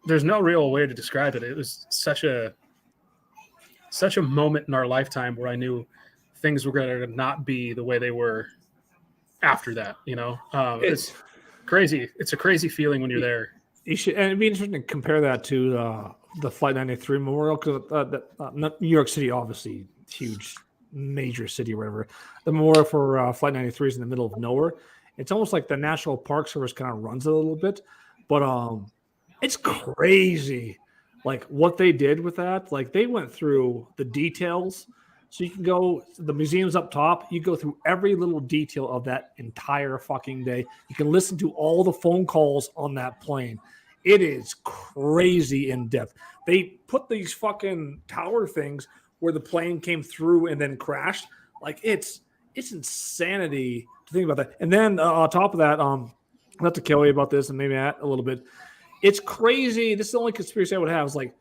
there's no real way to describe it. It was such a moment in our lifetime where I knew things were going to not be the way they were after that, you know. It's crazy. It's a crazy feeling when you're there. You should, and it'd be interesting to compare that to the Flight 93 memorial, because New York City, obviously huge, major city or whatever. The memorial for Flight 93 is in the middle of nowhere. It's almost like the National Park Service kind of runs it a little bit, but it's crazy, like what they did with that. Like, they went through the details. So you can go, the museum's up top. You go through every little detail of that entire fucking day. You can listen to all the phone calls on that plane. It is crazy in depth. They put these fucking tower things where the plane came through and then crashed. Like, it's insanity to think about that. And then on top of that, I'll have to kill you about this and maybe Matt a little bit. It's crazy. This is the only conspiracy I would have, is like,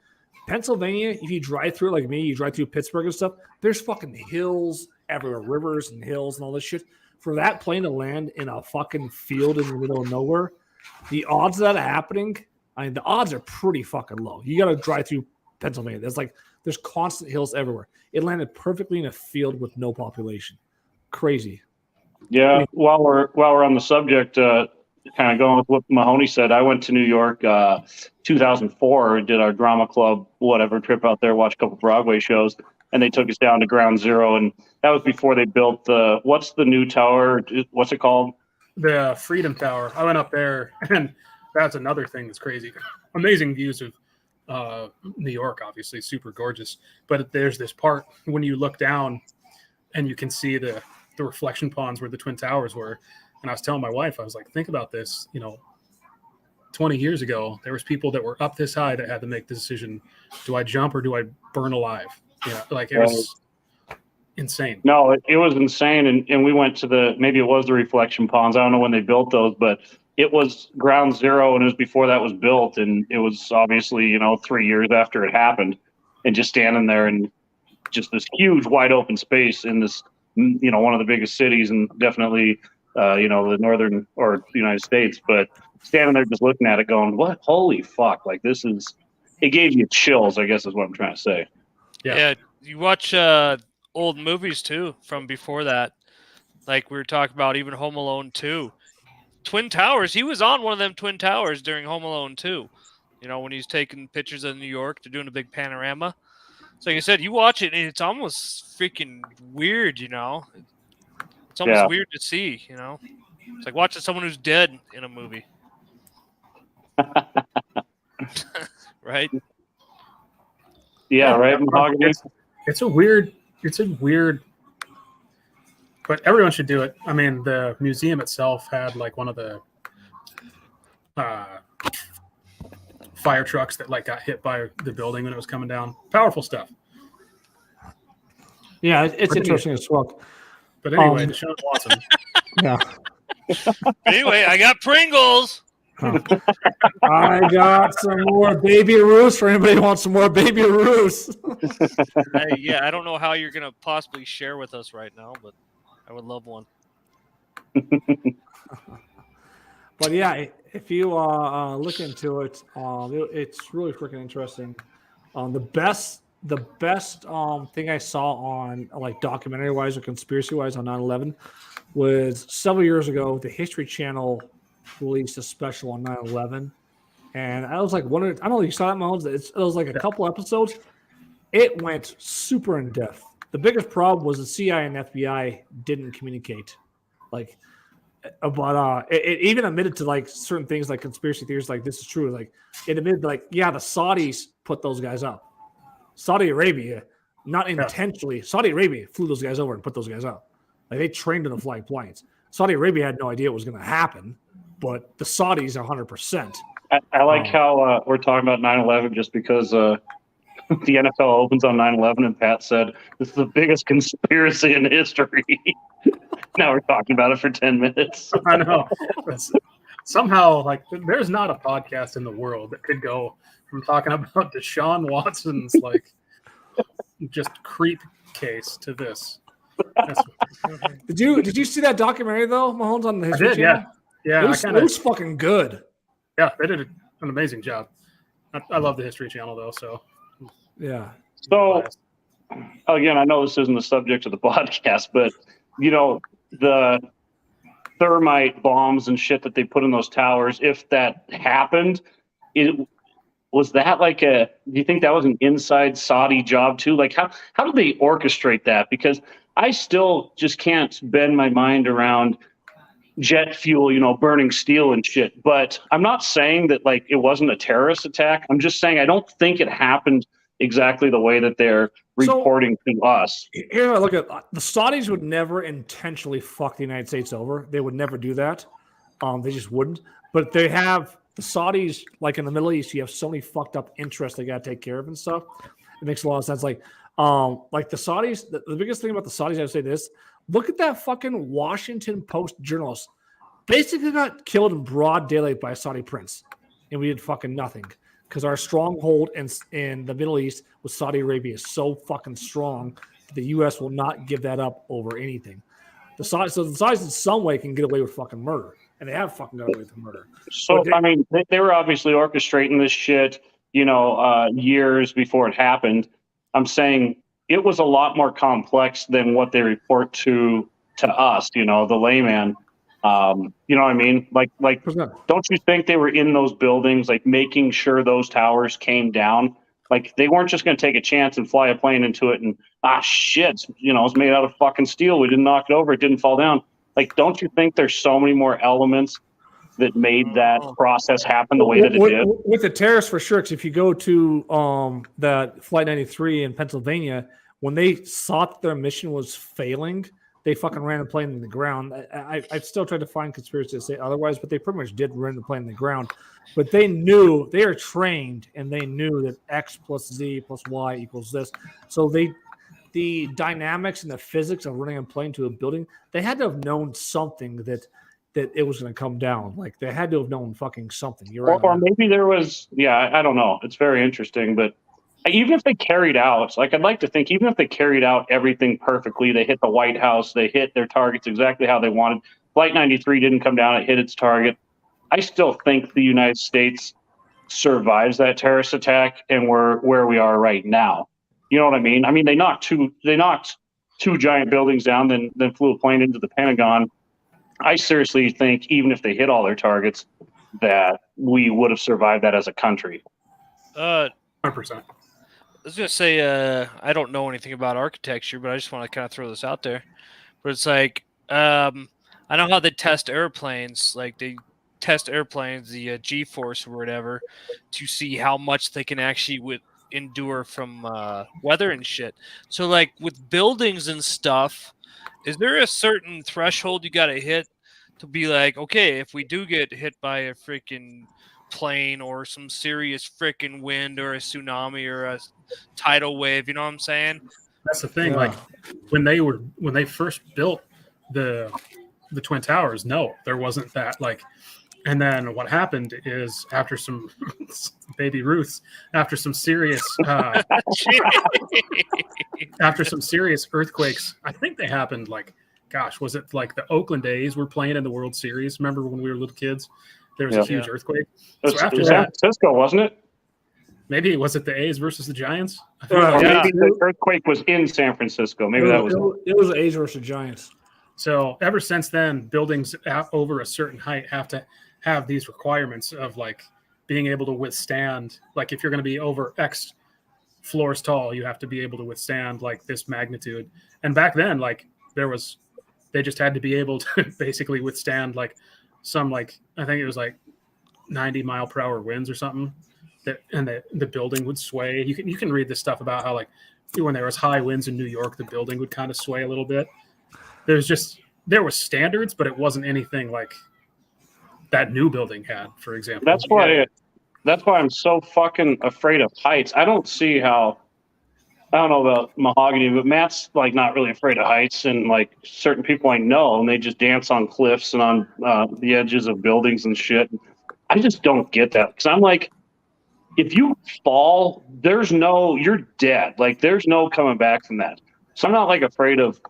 Pennsylvania, if you drive through, like me, you drive through Pittsburgh and stuff, there's fucking hills everywhere, rivers and hills and all this shit. For that plane to land in a fucking field in the middle of nowhere, the odds of that happening, I mean, the odds are pretty fucking low. You got to drive through Pennsylvania. There's constant hills everywhere. It landed perfectly in a field with no population. Crazy. Yeah. While we're on the subject, kind of going with what Mahoney said, I went to New York 2004, did our drama club whatever trip out there, watched a couple Broadway shows, and they took us down to Ground Zero, and that was before they built what's the new tower? What's it called? The Freedom Tower. I went up there, and that's another thing that's crazy. Amazing views of New York, obviously super gorgeous, but there's this part when you look down and you can see the reflection ponds where the Twin Towers were. And I was telling my wife, I was like, think about this, 20 years ago, there was people that were up this high that had to make the decision. Do I jump or do I burn alive? It was insane. No, it was insane. And we went to maybe it was the reflection ponds. I don't know when they built those, but it was Ground Zero, and it was before that was built. And it was obviously, 3 years after it happened, and just standing there and just this huge wide open space in this, one of the biggest cities, and definitely, the northern or the United States, but standing there just looking at it going, what? Holy fuck. Like, it gave you chills, I guess is what I'm trying to say. Yeah. You watch old movies too from before that. Like we were talking about, even Home Alone 2. Twin Towers, he was on one of them Twin Towers during Home Alone 2. When he's taking pictures of New York, they're doing a big panorama. So like I said, you watch it and it's almost freaking weird, It's almost weird to see, It's like watching someone who's dead in a movie. Right? Yeah, right. It's a weird, but everyone should do it. I mean, the museum itself had like one of the fire trucks that got hit by the building when it was coming down. Powerful stuff. Yeah, it's interesting as well. But anyway, Deshaun Watson. Yeah. Anyway, I got Pringles. I got some more Baby Roos for anybody who wants some more Baby Roos. I don't know how you're gonna possibly share with us right now, but I would love one. But yeah, if you look into it, it's really freaking interesting. The best thing I saw on like documentary wise or conspiracy wise on 9/11 was several years ago. The History Channel released a special on 9/11, and I was like, I don't know if you saw that, Mahomes. It was like a couple episodes. It went super in depth. The biggest problem was the CIA and FBI didn't communicate. Like, but it even admitted to like certain things like conspiracy theories, like this is true. Like it admitted, like, yeah, the Saudis put those guys up. Saudi Arabia, not intentionally. Saudi Arabia flew those guys over and put those guys up. Like they trained them to fly planes. Saudi Arabia had no idea what was going to happen, but the Saudis 100%. I like how we're talking about 9/11 just because the NFL opens on 9/11 and Pat said this is the biggest conspiracy in history. Now we're talking about it for 10 minutes. I know. Somehow, like, there's not a podcast in the world that could go from talking about Deshaun Watson's like just creep case to this. Did you see that documentary though, Mahomes, on the History Channel? Yeah. It was fucking good. Yeah, they did an amazing job. I love the History Channel though, so yeah. So again, I know this isn't the subject of the podcast, but you know, the thermite bombs and shit that they put in those towers, if that happened, was that like do you think that was an inside Saudi job too? Like how did they orchestrate that? Because I still just can't bend my mind around jet fuel, you know, burning steel and shit. But I'm not saying that like it wasn't a terrorist attack. I'm just saying I don't think it happened exactly the way that they're reporting to us. Here, look at the Saudis would never intentionally fuck the United States over. They would never do that. They just wouldn't. But they have the Saudis, like in the Middle East, you have so many fucked up interests they got to take care of and stuff. It makes a lot of sense. Like the Saudis, the biggest thing about the Saudis, I would say this: look at that fucking Washington Post journalist, basically got killed in broad daylight by a Saudi prince, and we did fucking nothing. Because our stronghold in the Middle East with Saudi Arabia is so fucking strong that the U.S. will not give that up over anything. The Saudis in some way can get away with fucking murder, and they have fucking got away with murder. So, I mean, they were obviously orchestrating this shit, you know, years before it happened. I'm saying it was a lot more complex than what they report to us, you know, the layman. You know what I mean? Like, don't you think they were in those buildings, like making sure those towers came down? Like they weren't just going to take a chance and fly a plane into it and, shit, you know, it's made out of fucking steel. We didn't knock it over. It didn't fall down. Like, don't you think there's so many more elements that made that process happen the way that it did? With the terrorists, for sure. Because if you go to that Flight 93 in Pennsylvania, when they thought their mission was failing, they fucking ran a plane in the ground. I've still tried to find conspiracy to say otherwise, but they pretty much did run the plane in the ground. But they knew, they are trained, and they knew that X plus Z plus Y equals this. So the dynamics and the physics of running a plane to a building, they had to have known something that it was going to come down. Like they had to have known fucking something. You're right. Or maybe there was, I don't know. It's very interesting, but even if they carried out, like I'd like to think, even if they carried out everything perfectly, they hit the White House, they hit their targets exactly how they wanted. Flight 93 didn't come down, it hit its target. I still think the United States survives that terrorist attack, and we're where we are right now. You know what I mean? I mean, they knocked two giant buildings down, then flew a plane into the Pentagon. I seriously think even if they hit all their targets, that we would have survived that as a country. 100%. I was going to say, I don't know anything about architecture, but I just want to kind of throw this out there. But it's like, I know how they test airplanes. Like they test airplanes, the G-force or whatever, to see how much they can actually endure from weather and shit. So like with buildings and stuff, is there a certain threshold you got to hit to be like, okay, if we do get hit by a freaking plane or some serious freaking wind or a tsunami or a tidal wave, you know what I'm saying? That's the thing. Yeah. Like when they first built the Twin Towers, no, there wasn't that. Like And then what happened is after some baby Ruths, after some serious earthquakes, I think they happened like, gosh, was it like the Oakland A's were playing in the World Series? Remember when we were little kids? There was a huge earthquake. So after San Francisco, wasn't it? Maybe was it the A's versus the Giants? I or maybe the earthquake was in San Francisco. Maybe that was it was A's versus Giants. So ever since then, buildings over a certain height have to have these requirements of like being able to withstand, like if you're going to be over X floors tall, you have to be able to withstand like this magnitude. And back then, like they just had to be able to basically withstand like some, like, I think it was like 90-mile-per-hour winds or something. And the building would sway. You can read this stuff about how like when there was high winds in New York, the building would kind of sway a little bit. There was standards, but it wasn't anything like that new building had, for example. That's why I'm so fucking afraid of heights. I don't see how. I don't know about Mahogany, but Matt's like not really afraid of heights, and like certain people I know, and they just dance on cliffs and on the edges of buildings and shit. I just don't get that, because I'm like, if you fall, you're dead. Like there's no coming back from that. So I'm not like afraid of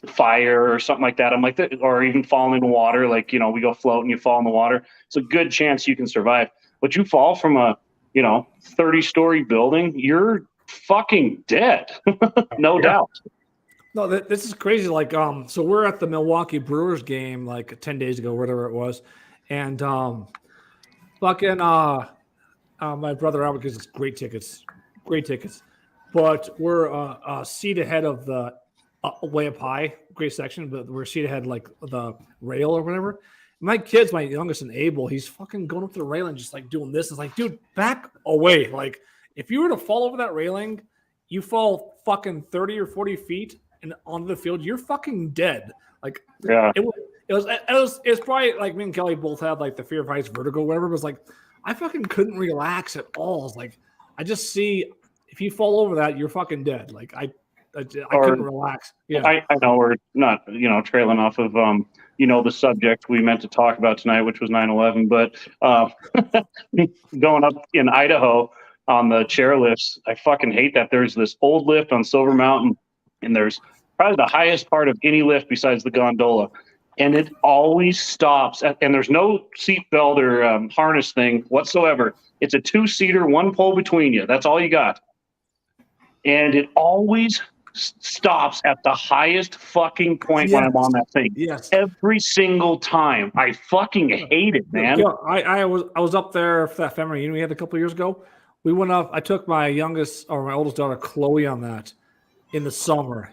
fire or something like that. I'm like that, or even falling in water. Like, we go float and you fall in the water. It's a good chance you can survive. But you fall from a 30-story building, you're fucking dead. No doubt. No, this is crazy. Like, so we're at the Milwaukee Brewers game like 10 days ago, whatever it was, and fucking my brother Albert gives us great tickets, but we're a seat ahead of the way up high, great section, but we're a seat ahead like the rail or whatever. My kids, my youngest and Abel, he's fucking going up to the railing just like doing this. It's like, dude, back away. Like, if you were to fall over that railing, you fall fucking 30 or 40 feet and onto the field, you're fucking dead. Like, yeah, it was probably like me and Kelly both had like the fear of heights, vertigo, whatever. It was like, I fucking couldn't relax at all. It's like, I just see if you fall over that, you're fucking dead. Like I couldn't relax. Yeah, I know we're not, trailing off of, the subject we meant to talk about tonight, which was 9/11. But going up in Idaho on the chairlifts, I fucking hate that. There's this old lift on Silver Mountain, and there's probably the highest part of any lift besides the gondola. And it always stops, and there's no seatbelt or harness thing whatsoever. It's a 2-seater, one pole between you. That's all you got. And it always stops at the highest fucking point when I'm on that thing. Yes. Every single time. I fucking hate it, man. Yeah, I was up there for that family reunion we had a couple of years ago. We went up. I took my my oldest daughter Chloe on that in the summer.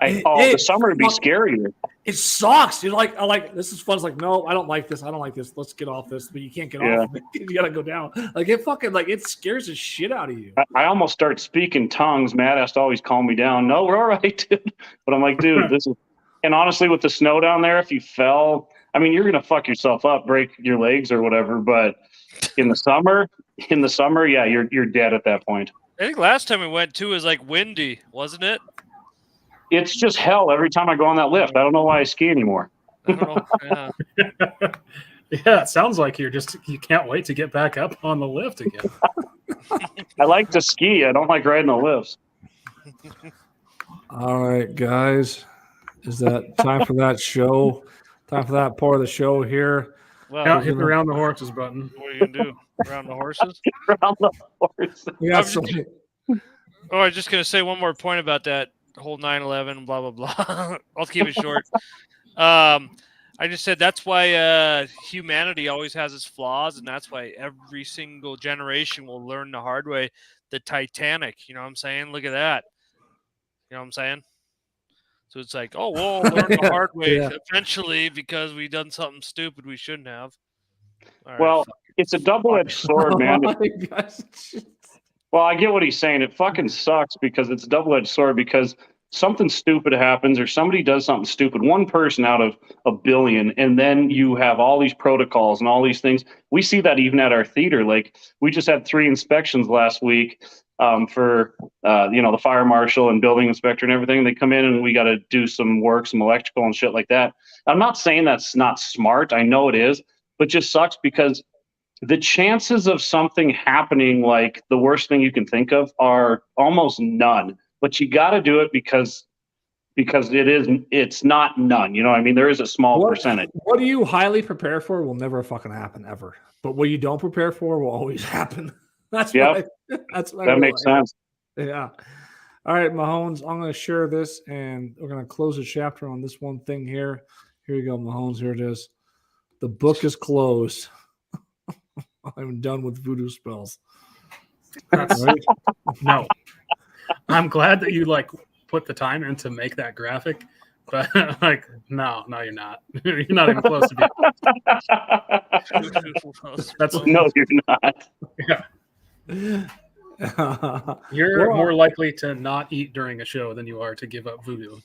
The summer would be scarier. It sucks. You're like, this is fun. It's like, no, I don't like this. Let's get off this. But you can't get off. You gotta go down. Like it fucking it scares the shit out of you. I almost start speaking tongues. Matt has to always calm me down. No, we're all right, dude. But I'm like, dude, this is. And honestly, with the snow down there, if you fell, I mean, you're gonna fuck yourself up, break your legs or whatever. But in the summer, yeah, you're dead at that point. I think last time we went too was like windy, wasn't it? It's just hell every time I go on that lift. I don't know why I ski anymore. I don't know. Yeah. Yeah, it sounds like you can't wait to get back up on the lift again. I like to ski. I don't like riding the lifts. All right, guys. Is that time for that show? Time for that part of the show here. Well, hit around the horses button. What are you gonna do? Around the horses? Around the horses. Yeah. I was just gonna say one more point about that whole 9/11, blah blah blah. I'll keep it short. I just said that's why humanity always has its flaws, and that's why every single generation will learn the hard way. The Titanic, you know what I'm saying? Look at that. You know what I'm saying? So it's like, oh, we'll learn the hard way eventually because we done something stupid we shouldn't have. Right, well, it's a double-edged sword, man. Well, I get what he's saying. It fucking sucks because it's a double-edged sword because something stupid happens or somebody does something stupid, one person out of a billion, and then you have all these protocols and all these things. We see that even at our theater. Like, we just had 3 inspections last week for, the fire marshal and building inspector and everything. They come in and we got to do some work, some electrical and shit like that. I'm not saying that's not smart. I know it is. but just sucks because the chances of something happening, like the worst thing you can think of, are almost none. But you got to do it because it's not none. You know what I mean? There is a small percentage. What do you highly prepare for will never fucking happen ever. But what you don't prepare for will always happen. That's Yep. That makes sense. Yeah. All right, Mahomes, I'm going to share this, and we're going to close the chapter on this one thing here. Here you go, Mahomes. Here it is. The book is closed. I'm done with voodoo spells. That's right. No. I'm glad that you put the time in to make that graphic, but no, you're not. You're not even close to being. No, you're not. Yeah. You're more likely to not eat during a show than you are to give up voodoo.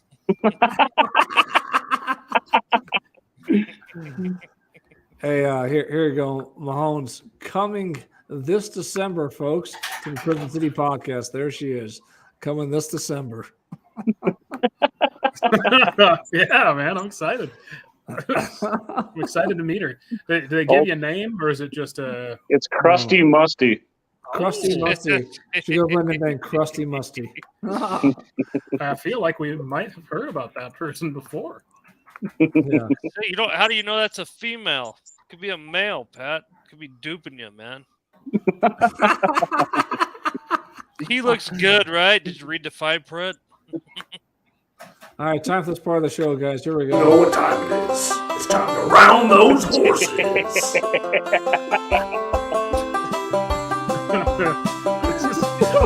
Hey, here you go, Mahomes. Coming this December, folks, to the Prison City podcast. There she is, coming this December. Yeah, man, I'm excited. I'm excited to meet her. Did they give you a name, or is it just a? It's Krusty Musty. Krusty Musty. She goes by the name Krusty Musty. I feel like we might have heard about that person before. Yeah. Hey, how do you know that's a female? Could be a male, Pat. Could be duping you, man. He looks good, right? Did you read the fine print? All right, time for this part of the show, guys. Here we You know go. what time it is. It's time to round those horses.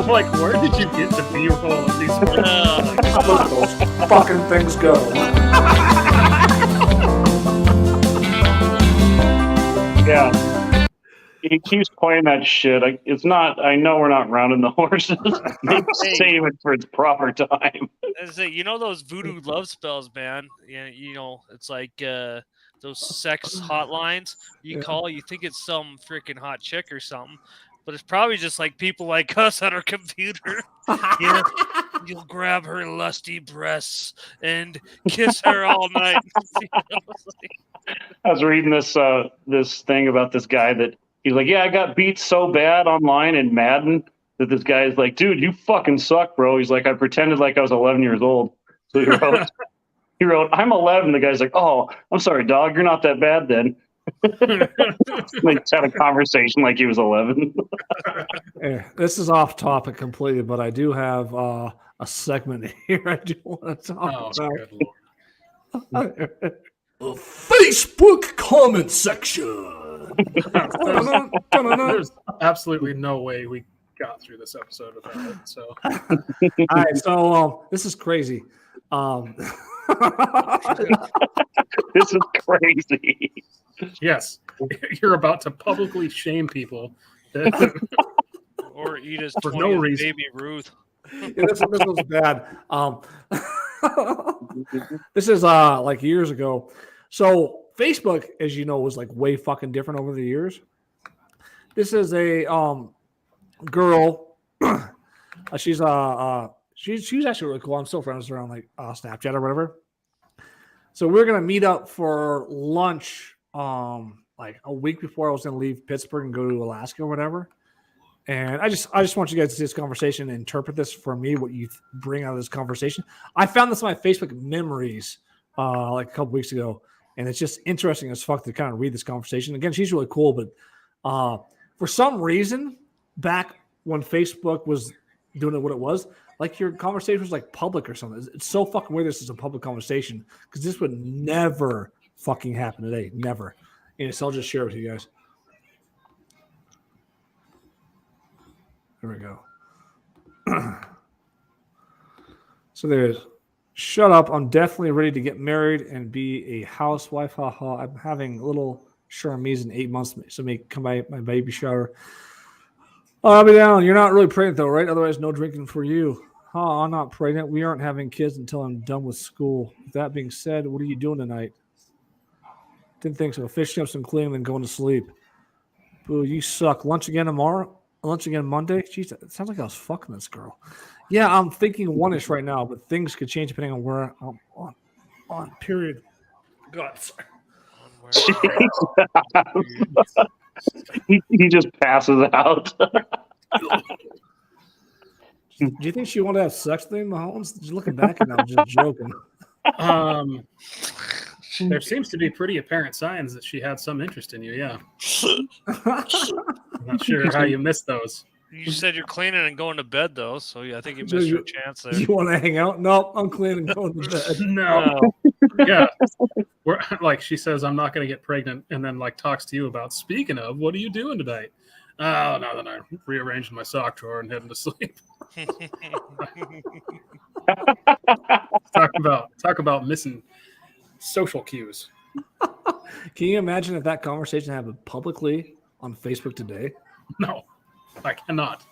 Like, where did you get the B-roll of these? Look at those fucking things go. Yeah. He keeps playing that shit. It's not. I know we're not rounding the horses. Save it for its proper time. Those voodoo love spells, man. Yeah, it's like those sex hotlines you call. You think it's some freaking hot chick or something, but it's probably just like people like us on our computer. You'll grab her lusty breasts and kiss her all night. I was reading this thing about this guy that he's like, yeah, I got beat so bad online in Madden that this guy is like, dude, you fucking suck, bro. He's like, I pretended like I was 11 years old. So he wrote, I'm 11. The guy's like, oh, I'm sorry, dog. You're not that bad then. They just had a conversation like he was 11. This is off topic completely, but I do have a segment here I do want to talk about. The Facebook comment section. There's absolutely no way we got through this episode without it. So, all right, so this is crazy. This is crazy. Yes, you're about to publicly shame people. Or eat his For no reason. baby Ruth. Yeah, this was bad. This is like years ago. So Facebook, as you know, was like way fucking different over the years. This is a girl. She's actually really cool. I'm still friends with her on like Snapchat or whatever. So we're gonna meet up for lunch like a week before I was gonna leave Pittsburgh and go to Alaska or whatever. And I just want you guys to see this conversation and interpret this for me, what you bring out of this conversation. I found this on my Facebook memories like a couple weeks ago, and it's just interesting as fuck to kind of read this conversation. Again, she's really cool, but for some reason, back when Facebook was doing it what it was, like your conversation was like public or something. It's so fucking weird this is a public conversation because this would never fucking happen today. Never. And so I'll just share it with you guys. There we go. So there's, shut up. I'm definitely ready to get married and be a housewife. Haha. I'm having little Charmise in 8 months. So may come by my baby shower. Oh, I'll be down. You're not really pregnant though, right? Otherwise, no drinking for you. Oh, I'm not pregnant. We aren't having kids until I'm done with school. With that being said, what are you doing tonight? Didn't think so. Fishing up some cleaning and going to sleep. Boo, you suck. Lunch again tomorrow? Lunch again Monday? Jeez, it sounds like I was fucking this girl. Yeah, I'm thinking one-ish right now, but things could change depending on where I'm on. Period. God, sorry. he just passes out. Do you think she wanted to have sex with him, Mahomes? Just looking back and I'm just joking. There seems to be pretty apparent signs that she had some interest in you. Yeah, I'm not sure how you missed those. You said you're cleaning and going to bed, though, so I think you missed your chance there. You want to hang out? No, I'm cleaning and going to bed. No, yeah, we're like she says, I'm not going to get pregnant, and then like talks to you about. Speaking of, what are you doing tonight? Oh, now that I'm rearranging my sock drawer and heading to sleep. Talk about missing social cues. Can you imagine if that conversation happened publicly on Facebook today? No, I cannot.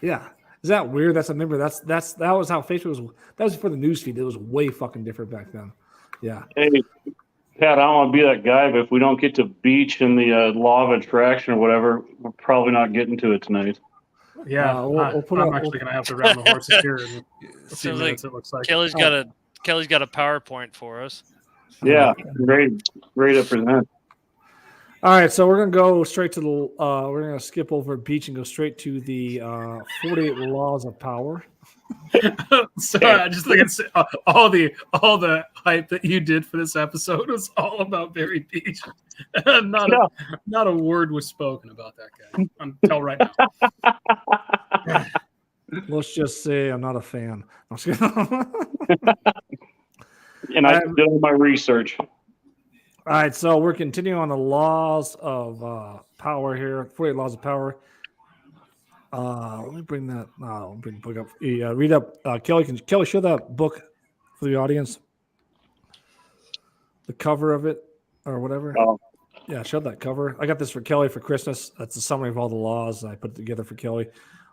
Yeah. Is that weird? That was how Facebook was. That was for the news feed. It was way fucking different back then. Yeah. Hey, Pat, I don't want to be that guy, but if we don't get to beach and the law of attraction or whatever, we're probably not getting to it tonight. Yeah, I'm actually going to have to round the horses here in a few minutes, it looks like. Kelly's got a PowerPoint for us. Yeah, great to present. All right, so we're gonna go straight to the. We're gonna skip over beach and go straight to the 48 laws of power. So I just think it's all the hype that you did for this episode was all about Barry Beach. Not a word was spoken about that guy until right now. Let's just say I'm not a fan. And I did all my research. All right, so we're continuing on the laws of power here. 48 laws of power. Let me bring that. Bring the book up. Read up. Kelly, show that book for the audience. The cover of it, or whatever. Oh. Yeah, show that cover. I got this for Kelly for Christmas. That's a summary of all the laws I put together for Kelly.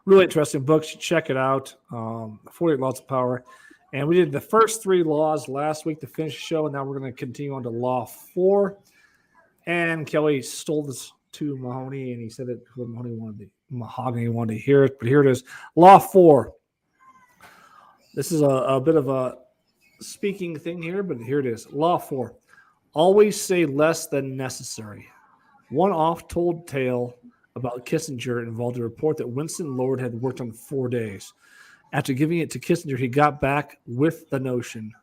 Really interesting book. You should check it out. 48 Laws of Power. And we did the first 3 laws last week to finish the show, and now we're going to continue on to Law 4. And Kelly stole this to Mahoney, and he said that Mahogany wanted to hear it, but here it is. Law 4. This is a bit of a speaking thing here, but here it is. Law 4. Always say less than necessary. One oft-told tale about Kissinger involved a report that Winston Lord had worked on 4 days. After giving it to Kissinger, he got back with the notation,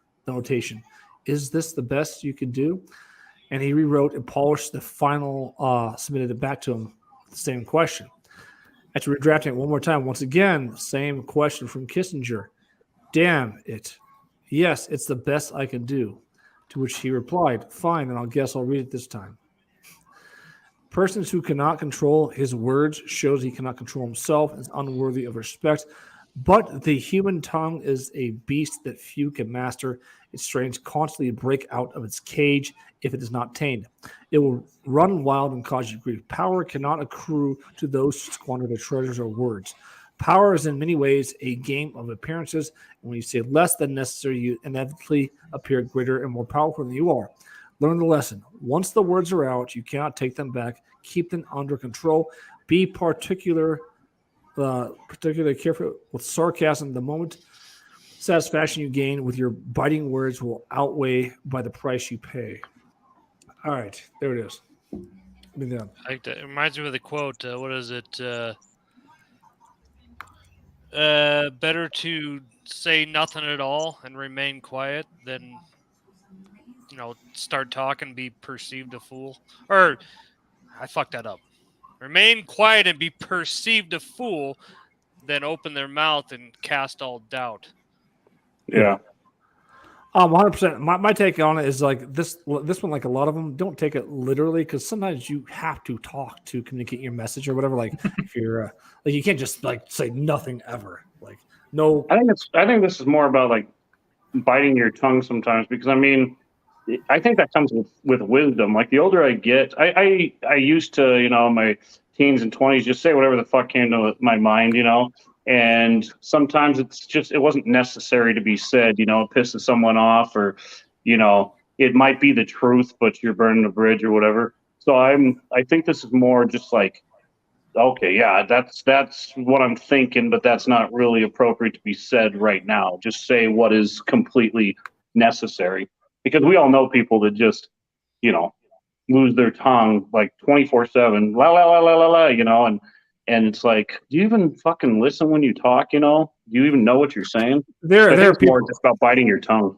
is this the best you could do? And he rewrote and polished the final, submitted it back to him with the same question. After redrafting it one more time, once again, same question from Kissinger. Damn it. Yes, it's the best I can do. To which he replied, fine, then I'll read it this time. Persons who cannot control his words shows he cannot control himself and is unworthy of respect. But the human tongue is a beast that few can master. Its strains constantly break out of its cage if it is not tamed. It will run wild and cause you grief. Power cannot accrue to those who squander their treasures or words. Power is in many ways a game of appearances. And when you say less than necessary, you inevitably appear greater and more powerful than you are. Learn the lesson. Once the words are out, you cannot take them back. Keep them under control. Be particularly careful with sarcasm. The moment satisfaction you gain with your biting words will outweigh by the price you pay. All right, there it is. I like that. It reminds me of the quote. What is it? Better to say nothing at all and remain quiet than, start talking and be perceived a fool. Or I fucked that up. Remain quiet and be perceived a fool, then open their mouth and cast all doubt. Yeah. 100%. My take on it is like this one, like a lot of them, don't take it literally because sometimes you have to talk to communicate your message or whatever. Like if you're like you can't just like say nothing ever. Like no. I think this is more about like biting your tongue sometimes because I think that comes with wisdom. Like the older I get, I used to, in my teens and 20s, just say whatever the fuck came to my mind, and sometimes it wasn't necessary to be said, it pisses someone off or, it might be the truth, but you're burning a bridge or whatever. So I think this is more just like, okay, yeah, that's what I'm thinking, but that's not really appropriate to be said right now. Just say what is completely necessary. Because we all know people that just, lose their tongue like 24/7, la la la la la la, and it's like, do you even fucking listen when you talk? Do you even know what you're saying? There I think are it's more people. just about biting your tongue.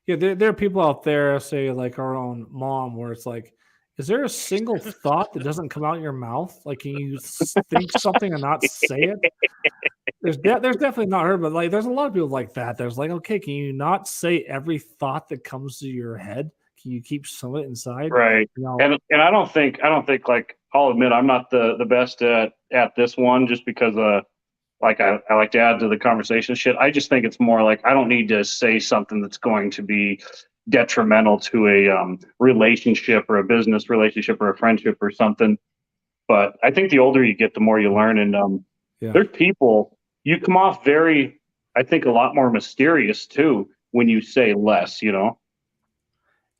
Yeah, there are people out there, say like our own mom, where it's like, is there a single thought that doesn't come out of your mouth? Like, can you think something and not say it? There's definitely not her, but like, there's a lot of people like that. There's like, okay, can you not say every thought that comes to your head? Can you keep some of it inside? Right. And I don't think like, I'll admit I'm not the best at this one, just because like I like to add to the conversation shit. I just think it's more like, I don't need to say something that's going to be detrimental to a relationship or a business relationship or a friendship or something. But I think the older you get, the more you learn. And there's people, you come off very, I think, a lot more mysterious too when you say less,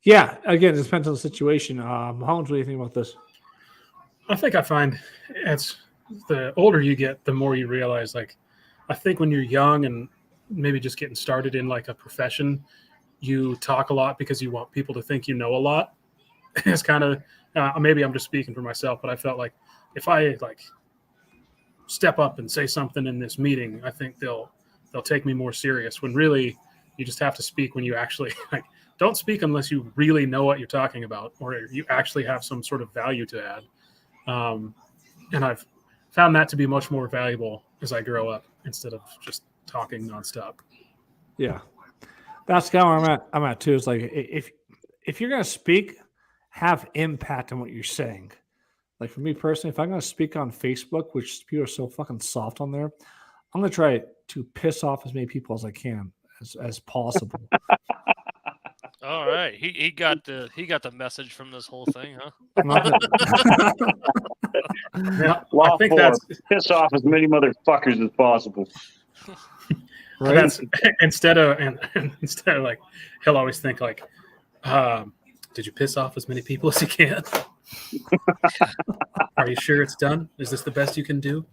Yeah, again, it depends on the situation. Holmes, what do you think about this? I think I find it's the older you get, the more you realize, like, I think when you're young and maybe just getting started in like a profession, you talk a lot because you want people to think you know a lot. It's kind of, maybe I'm just speaking for myself, but I felt like if I like step up and say something in this meeting, I think they'll take me more serious, when really you just have to speak when you actually like, don't speak unless you really know what you're talking about or you actually have some sort of value to add. And I've found that to be much more valuable as I grow up, instead of just talking nonstop. Yeah, that's kind of where I'm at too. It's like, if you're gonna speak, have impact on what you're saying. Like for me personally, if I'm gonna speak on Facebook, which people are so fucking soft on there, I'm gonna try to piss off as many people as I can, as possible. All right, he got the message from this whole thing, huh? Yeah, Law I think 4, that's piss off as many motherfuckers as possible. Right? That's instead of like, he'll always think like, did you piss off as many people as you can? Are you sure it's done? Is this the best you can do?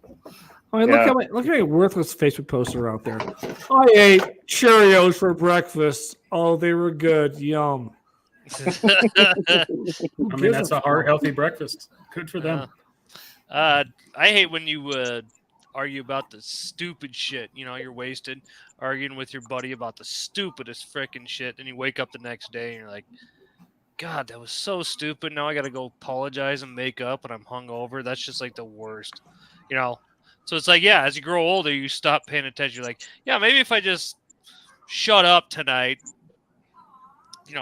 I mean, look how many worthless Facebook posts are out there. I ate Cheerios for breakfast. Oh, they were good. Yum. I mean, that's a heart healthy breakfast. Good for them. I hate when you argue about the stupid shit. You're wasted arguing with your buddy about the stupidest freaking shit, and you wake up the next day and you're like, God, that was so stupid. Now I got to go apologize and make up, and I'm hungover. That's just like the worst, So it's like, yeah, as you grow older, you stop paying attention. You're like, yeah, maybe if I just shut up tonight,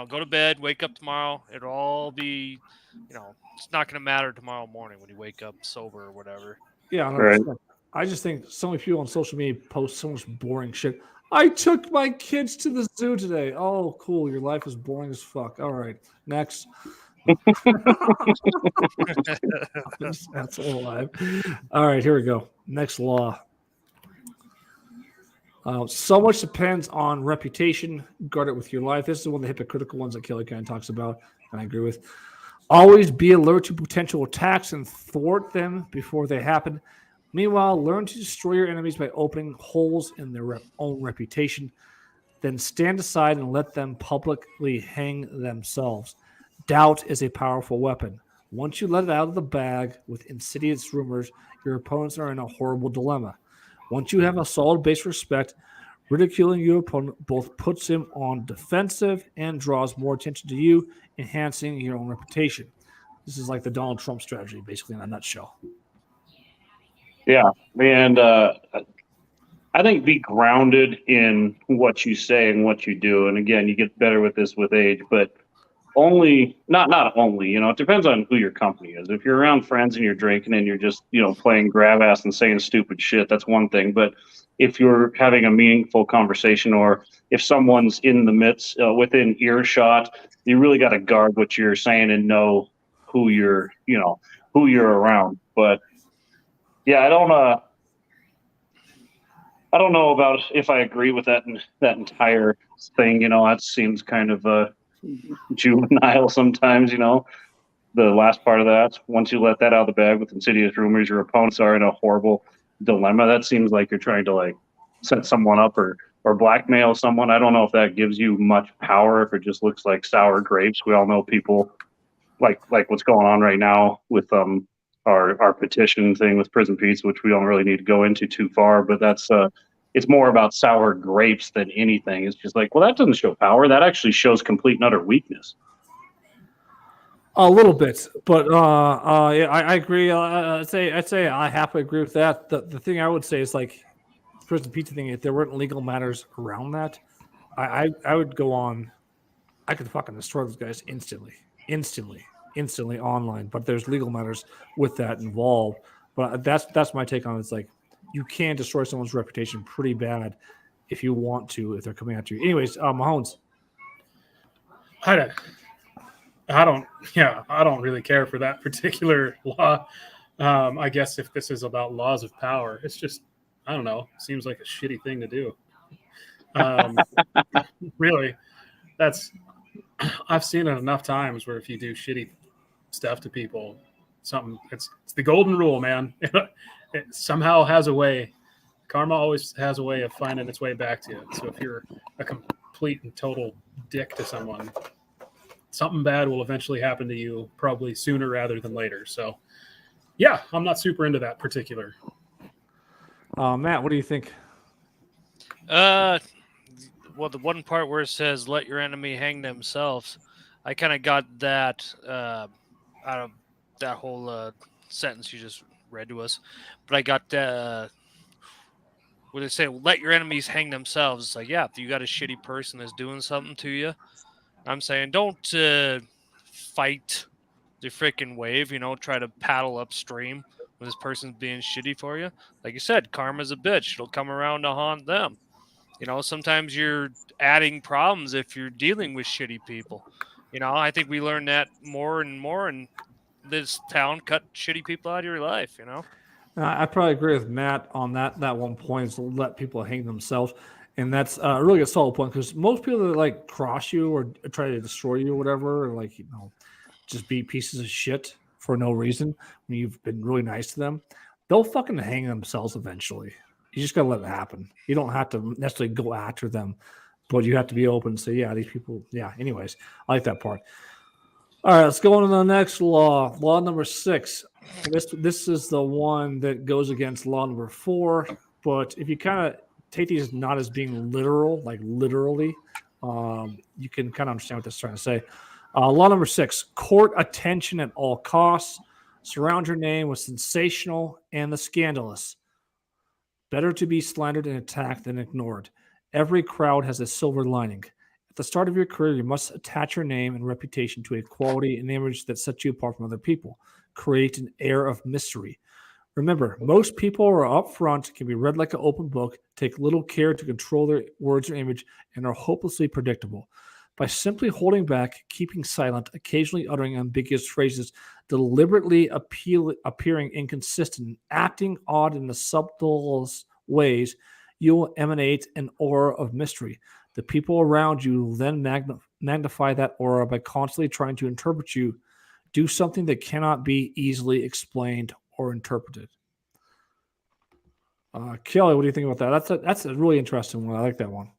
go to bed, wake up tomorrow, it'll all be, it's not going to matter tomorrow morning when you wake up sober or whatever. Yeah, Right. I just think so many people on social media post so much boring shit. I took my kids to the zoo today. Oh, cool. Your life is boring as fuck. All right, next. That's all alive. All right, here we go. Next law. So much depends on reputation. Guard it with your life. This is one of the hypocritical ones that Kelly kind of talks about, and I agree with. Always be alert to potential attacks and thwart them before they happen. Meanwhile, learn to destroy your enemies by opening holes in their own reputation. Then stand aside and let them publicly hang themselves. Doubt is a powerful weapon. Once you let it out of the bag with insidious rumors, your opponents are in a horrible dilemma. Once you have a solid base of respect, ridiculing your opponent both puts him on defensive and draws more attention to you, enhancing your own reputation. This is like the Donald Trump strategy, basically, in a nutshell. Yeah, and I think be grounded in what you say and what you do. And again, you get better with this with age, but not only, it depends on who your company is. If you're around friends and you're drinking and you're just, playing grab ass and saying stupid shit, that's one thing. But if you're having a meaningful conversation, or if someone's in the midst, within earshot, you really got to guard what you're saying and know who you're around. But yeah, I don't know about if I agree with that entire thing. That seems kind of juvenile sometimes. The last part of that, once you let that out of the bag with insidious rumors, your opponents are in a horrible dilemma. That seems like you're trying to like set someone up or blackmail someone. I don't know if that gives you much power, if it just looks like sour grapes. We all know people, like what's going on right now with our petition thing with Prison Pizza, which we don't really need to go into too far, but that's it's more about sour grapes than anything. It's just like, well, that doesn't show power. That actually shows complete and utter weakness. A little bit, but yeah, I agree. I'd say I happily agree with that. The thing I would say is like Prison Pizza thing. If there weren't legal matters around that, I would go on. I could fucking destroy those guys instantly online. But there's legal matters with that involved. But that's my take on it. It's like you can destroy someone's reputation pretty bad if you want to, if they're coming after you. Anyways, Mahomes. I don't really care for that particular law. I guess if this is about laws of power, it's just, I don't know, seems like a shitty thing to do. Really, I've seen it enough times where if you do shitty stuff to people, it's the golden rule, man. It somehow has a way. Karma always has a way of finding its way back to you. So if you're a complete and total dick to someone, something bad will eventually happen to you, probably sooner rather than later. So, yeah, I'm not super into that particular. Matt, what do you think? Well, the one part where it says "let your enemy hang themselves," I kind of got that out of that whole sentence you just read to us. But I got when they say "let your enemies hang themselves," it's like, yeah, if you got a shitty person that's doing something to you, I'm saying don't fight the freaking wave, try to paddle upstream when this person's being shitty for you. Like you said, karma's a bitch. It'll come around to haunt them. Sometimes you're adding problems if you're dealing with shitty people. I think we learn that more and more in this town. Cut shitty people out of your life, I probably agree with Matt on that one point is to let people hang themselves. And that's a really a solid point because most people that like cross you or try to destroy you or whatever, or like, just be pieces of shit for no reason when you've been really nice to them, they'll fucking hang themselves eventually. You just got to let it happen. You don't have to necessarily go after them, but you have to be open and say, yeah, these people, yeah. Anyways, I like that part. All right, let's go on to the next law. Law number 6. This is the one that goes against law number 4. But if you kind of take these not as being literal, like literally, you can kind of understand what this is trying to say. Law number 6, court attention at all costs. Surround your name with sensational and the scandalous. Better to be slandered and attacked than ignored. Every crowd has a silver lining. At the start of your career, you must attach your name and reputation to a quality and image that sets you apart from other people. Create an air of mystery. Remember, most people are up front, can be read like an open book, take little care to control their words or image, and are hopelessly predictable. By simply holding back, keeping silent, occasionally uttering ambiguous phrases, deliberately appearing inconsistent, acting odd in the subtlest ways, you will emanate an aura of mystery. The people around you will then magnify that aura by constantly trying to interpret you. Do something that cannot be easily explained or interpreted. Kelly, what do you think about that? That's a really interesting one. I like that one.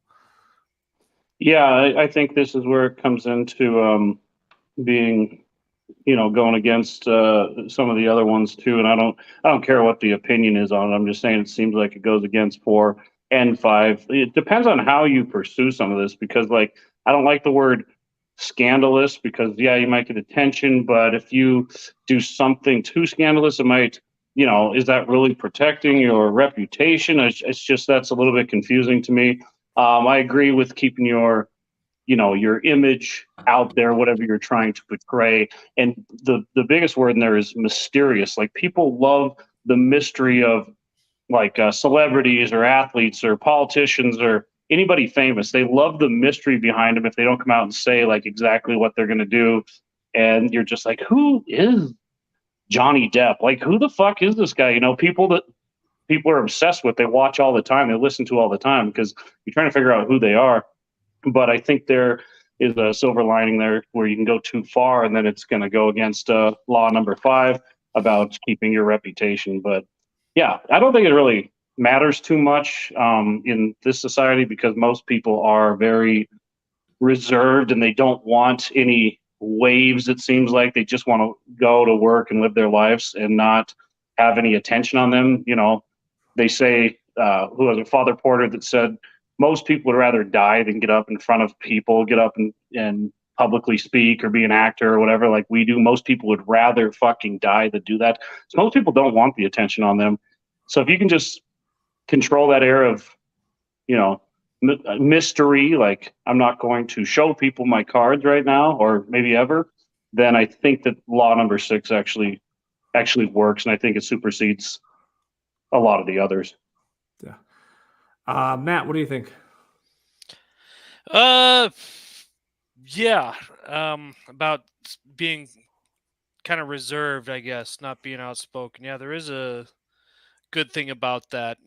Yeah, I think this is where it comes into being, going against some of the other ones too. And I don't care what the opinion is on it. I'm just saying it seems like it goes against 4 and 5. It depends on how you pursue some of this because, like, I don't like the word scandalous because, yeah, you might get attention, but if you do something too scandalous, it might, is that really protecting your reputation? It's just that's a little bit confusing to me. I agree with keeping your image out there, whatever you're trying to portray. And the biggest word in there is mysterious. Like, people love the mystery of like celebrities or athletes or politicians or anybody famous. They love the mystery behind them if they don't come out and say like exactly what they're going to do. And you're just like, who is Johnny Depp? Like, who the fuck is this guy? People that people are obsessed with, they watch all the time, they listen to all the time because you're trying to figure out who they are. But I think there is a silver lining there where you can go too far and then it's going to go against law number 5 about keeping your reputation. But yeah, I don't think it really matters too much in this society because most people are very reserved and they don't want any waves. It seems like they just want to go to work and live their lives and not have any attention on them. They say, who was it, Father Porter, that said most people would rather die than get up in front of people, get up and publicly speak or be an actor or whatever like we do. Most people would rather fucking die than do that. So most people don't want the attention on them. So if you can just control that air of, mystery, like I'm not going to show people my cards right now or maybe ever, then I think that law number 6 actually works, and I think it supersedes a lot of the others. Yeah. Matt, what do you think? Yeah. About being kind of reserved, I guess, not being outspoken. Yeah, there is a good thing about that.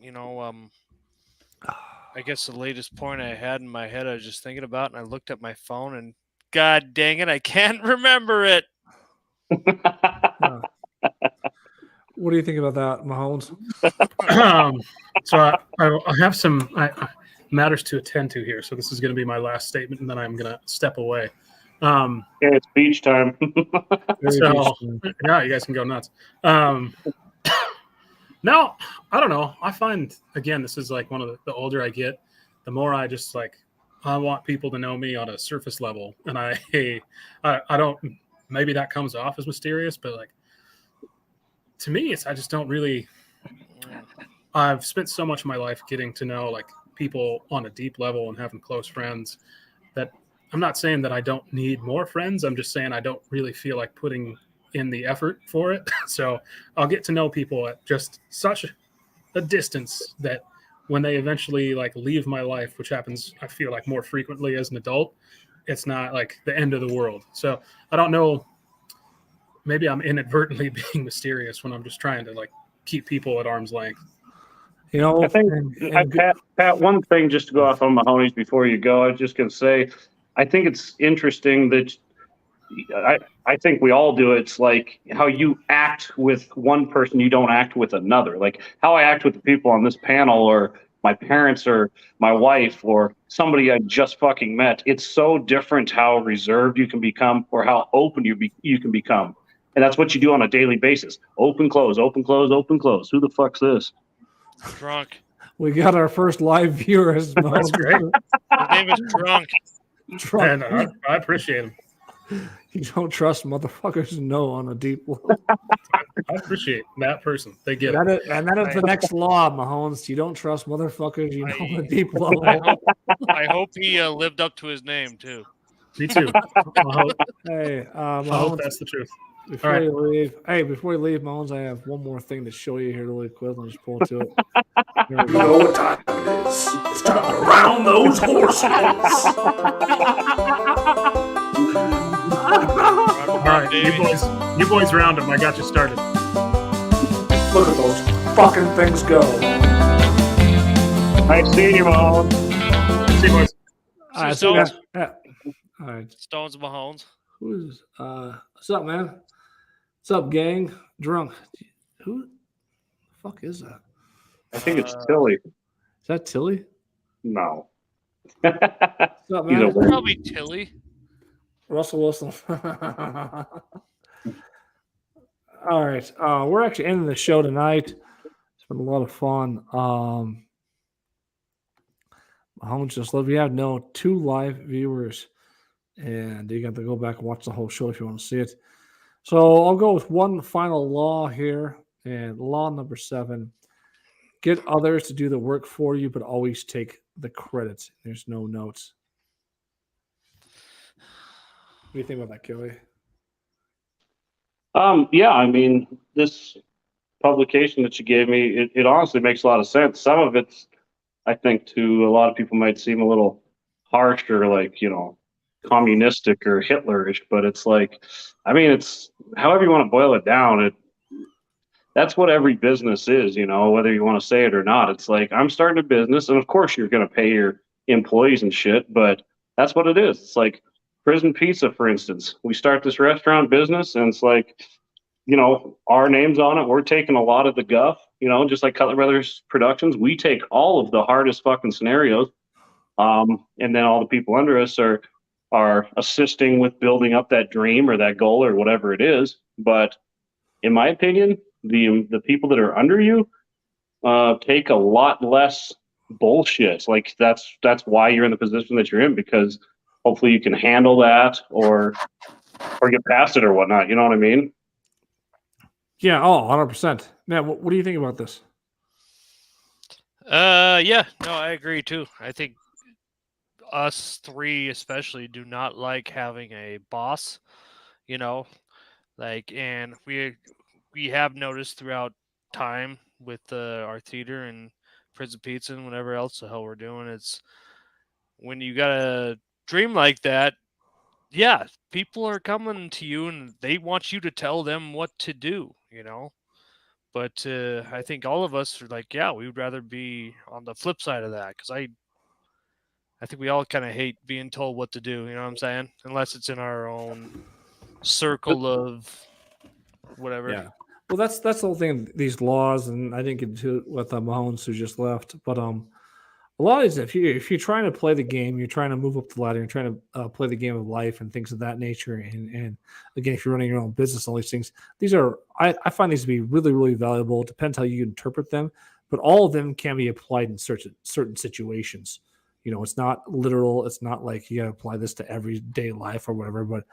I guess the latest point I had in my head, I was just thinking about, and I looked at my phone, and God dang it, I can't remember it. What do you think about that, Mahomes? So I have some matters to attend to here. So this is going to be my last statement, and then I'm going to step away. It's beach time. Yeah, you guys can go nuts. Now, I don't know. I find, again, this is like one of the older I get, the more I just I want people to know me on a surface level. And I don't, maybe that comes off as mysterious, but to me, I just don't really, I've spent so much of my life getting to know people on a deep level and having close friends that I'm not saying that I don't need more friends. I'm just saying I don't really feel like putting in the effort for it. So I'll get to know people at just such a distance that when they eventually leave my life, which happens, I feel more frequently as an adult, it's not the end of the world. So I don't know, maybe I'm inadvertently being mysterious when I'm just trying to keep people at arm's length. I think, Pat, one thing just to go off on Mahoney's before you go, I was just going to say, I think it's interesting that I think we all do it. It's like how you act with one person, you don't act with another. Like how I act with the people on this panel, or my parents, or my wife, or somebody I just fucking met. It's so different how reserved you can become or how open you can become. And that's what you do on a daily basis. Open, close, open, close, open, close. Who the fuck's this? Drunk. We got our first live viewers. That's great. His name is Drunk. And I appreciate him. You don't trust motherfuckers to know on a deep level. I appreciate that person. They get it. And that is the next law, Mahomes. You don't trust motherfuckers you know on a deep level. I hope he lived up to his name, too. Me too. Hey, I hope Mahomes, that's the truth. before you leave, Mahomes, I have one more thing to show you here really quick. I'll just pull to it. You know what time it is. It's time to round those horses. All right, you boys round them. I got you started. Look at those fucking things go. Nice seeing you, Mahone. See you, boys. Stones. All right. Stones Mahomes. Who's what's up, man? What's up, gang? Drunk. Who the fuck is that? I think it's Tilly. Is that Tilly? No. What's up, man? Probably Tilly. Russell Wilson. All right. We're actually ending the show tonight. It's been a lot of fun. Mahomes just love. We have 2 live viewers, and you got to go back and watch the whole show if you want to see it. So I'll go with one final law here, and law number 7: get others to do the work for you, but always take the credit. There's no notes. What do you think about that, Kelly? Yeah, I mean, this publication that you gave me, it honestly makes a lot of sense. Some of it's, I think, to a lot of people might seem a little harsh or communistic or Hitlerish, but it's it's however you want to boil it down. That's what every business is, whether you want to say it or not. It's I'm starting a business, and of course you're going to pay your employees and shit, but that's what it is. It's like Prison Pizza, for instance. We start this restaurant business, and it's our name's on it. We're taking a lot of the guff, just like Cutler Brothers Productions. We take all of the hardest fucking scenarios, and then all the people under us are are assisting with building up that dream or that goal or whatever it is. But in my opinion, the people that are under you take a lot less bullshit. Like that's why you're in the position that you're in, because hopefully you can handle that or get past it or whatnot. You know what I mean? Yeah. Oh, 100%. Man, what do you think about this? Yeah, no, I agree too. I think us three especially do not like having a boss, you know, like, and we have noticed throughout time with our theater and Prison Pizza and whatever else the hell we're doing, it's when you got a dream like that, yeah, people are coming to you and they want you to tell them what to do, you know. But I think all of us are like, yeah, we would rather be on the flip side of that, because I think we all kind of hate being told what to do. You know what I'm saying? Unless it's in our own circle of whatever. Yeah. Well, that's the whole thing. These laws, and I didn't get into it with Mahomes who just left, but a lot of these, if you're trying to play the game, you're trying to move up the ladder, you're trying to play the game of life and things of that nature. And again, if you're running your own business, all these things, these are I find these to be really, really valuable. It depends how you interpret them, but all of them can be applied in certain situations. You know, it's not literal. It's not like you got to apply this to everyday life or whatever. But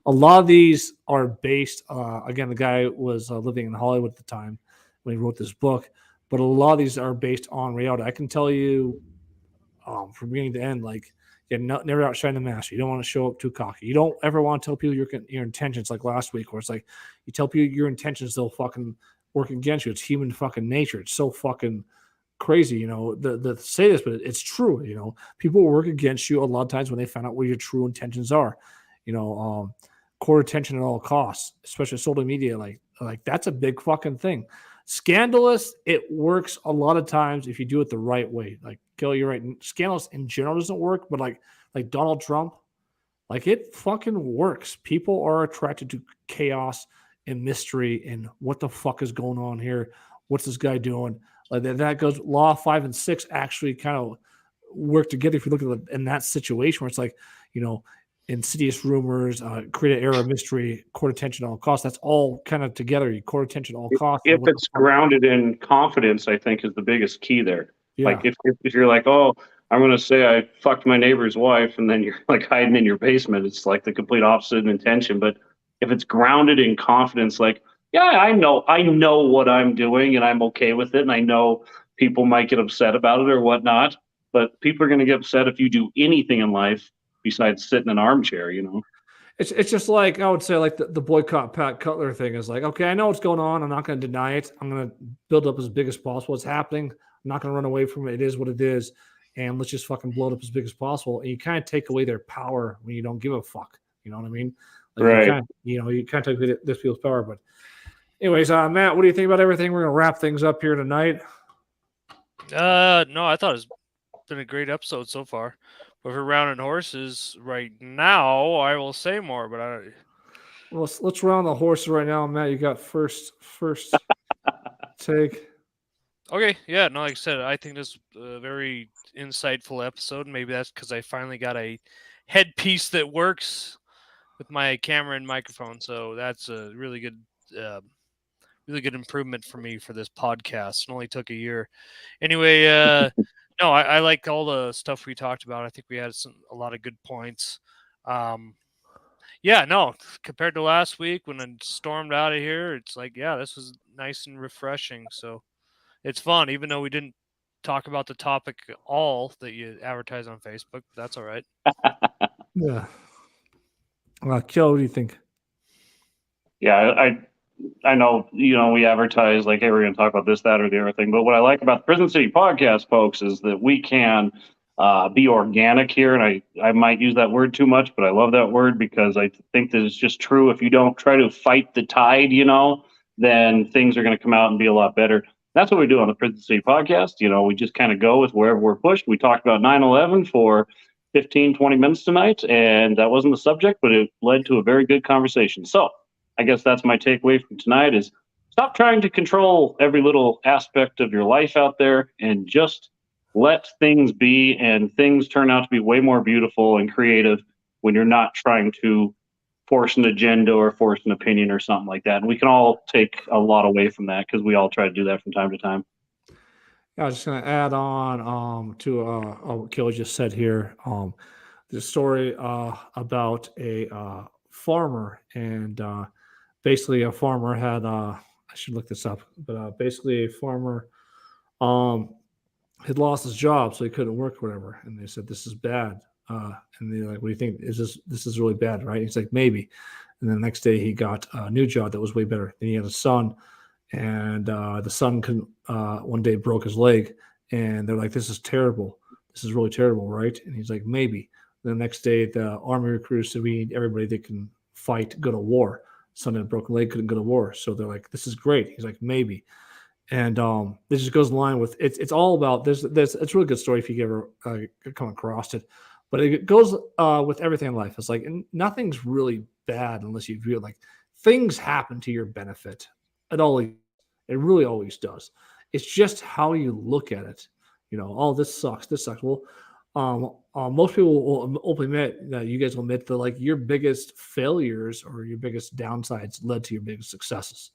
a lot of these are based. Again, the guy was living in Hollywood at the time when he wrote this book. But a lot of these are based on reality. I can tell you from beginning to end, like, never outshine the master. You don't want to show up too cocky. You don't ever want to tell people your intentions, like last week, where it's like you tell people your intentions, they'll fucking work against you. It's human fucking nature. It's so fucking crazy, you know, the say this, but it's true. You know, people will work against you a lot of times when they find out what your true intentions are. You know, core attention at all costs, especially social media. Like that's a big fucking thing. Scandalous, it works a lot of times if you do it the right way. Like, Gil, you're right. Scandalous in general doesn't work, but like Donald Trump, like, it fucking works. People are attracted to chaos and mystery and what the fuck is going on here. What's this guy doing? Like that goes. Law 5 and 6 actually kind of work together. If you look at it in that situation where it's like, you know, insidious rumors, create an air of mystery, court attention at all costs. That's all kind of together. You court attention at all costs. If it's grounded in confidence, I think is the biggest key there. Yeah. Like if you're like, oh, I'm going to say I fucked my neighbor's wife, and then you're like hiding in your basement, it's like the complete opposite in intention. But if it's grounded in confidence, like, yeah, I know what I'm doing and I'm okay with it. And I know people might get upset about it or whatnot, but people are going to get upset if you do anything in life besides sit in an armchair, you know? It's just like, I would say, like the boycott Pat Cutler thing is like, okay, I know what's going on. I'm not going to deny it. I'm going to build up as big as possible. It's happening. I'm not going to run away from it. It is what it is. And let's just fucking blow it up as big as possible. And you kind of take away their power when you don't give a fuck. You know what I mean? Like, right. You kind of take away this people's power. But anyways, Matt, what do you think about everything? We're going to wrap things up here tonight. No, I thought it's been a great episode so far. But if we're rounding horses right now, I will say more. But well, let's round the horses right now, Matt. You got first take. Okay, yeah, no, like I said, I think this is a very insightful episode. Maybe that's because I finally got a headpiece that works with my camera and microphone. So that's a really good improvement for me for this podcast. It only took a year. Anyway, no, I liked all the stuff we talked about. I think we had a lot of good points. Yeah, no, compared to last week when I stormed out of here, it's like, yeah, this was nice and refreshing. So it's fun, even though we didn't talk about the topic all that you advertise on Facebook. That's all right. Yeah. Joe, what do you think? Yeah, I know, you know, we advertise like, hey, we're going to talk about this, that, or the other thing. But what I like about the Prison City podcast, folks, is that we can be organic here. And I might use that word too much, but I love that word because I think that it's just true. If you don't try to fight the tide, you know, then things are going to come out and be a lot better. That's what we do on the Prison City podcast. You know, we just kind of go with wherever we're pushed. We talked about 9/11 for 15, 20 minutes tonight, and that wasn't the subject, but it led to a very good conversation. So I guess that's my takeaway from tonight is stop trying to control every little aspect of your life out there and just let things be, and things turn out to be way more beautiful and creative when you're not trying to force an agenda or force an opinion or something like that. And we can all take a lot away from that because we all try to do that from time to time. I was just going to add on to what Kill just said here. The story about a farmer, and basically a farmer had I should look this up, but basically a farmer had lost his job, so he couldn't work or whatever. And they said, "This is bad." And they're like, "What do you think? This is really bad, right?" He's like, "Maybe." And then the next day he got a new job that was way better. Then he had a son, and the son couldn't. One day broke his leg, and they're like, "This is terrible. This is really terrible, right?" And he's like, "Maybe." And the next day, the army recruits said, "We need everybody that can fight, go to war." Son had a broken leg, couldn't go to war, so they're like, "This is great." He's like, "Maybe." And this just goes in line with it's all about this. It's a really good story if you ever come across it, but it goes with everything in life. It's like nothing's really bad unless you feel like things happen to your benefit. It really always does. It's just how you look at it. Oh, this sucks. This sucks. Well, most people will openly admit that you guys will admit that like your biggest failures or your biggest downsides led to your biggest successes.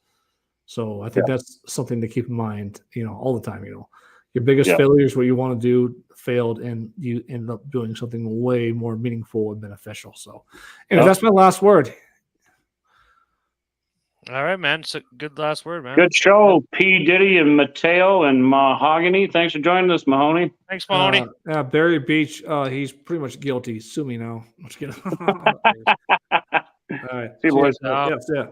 So I think that's something to keep in mind, all the time. Your biggest failures, what you want to do, failed, and you ended up doing something way more meaningful and beneficial. So, anyway, that's my last word. All right, man. So good last word, man. Good show, P. Diddy and Mateo and Mahogany. Thanks for joining us, Mahoney. Thanks, Mahoney. Barry Beach, he's pretty much guilty. Sue me now. I'm just kidding. All right. See you, boys. Yeah.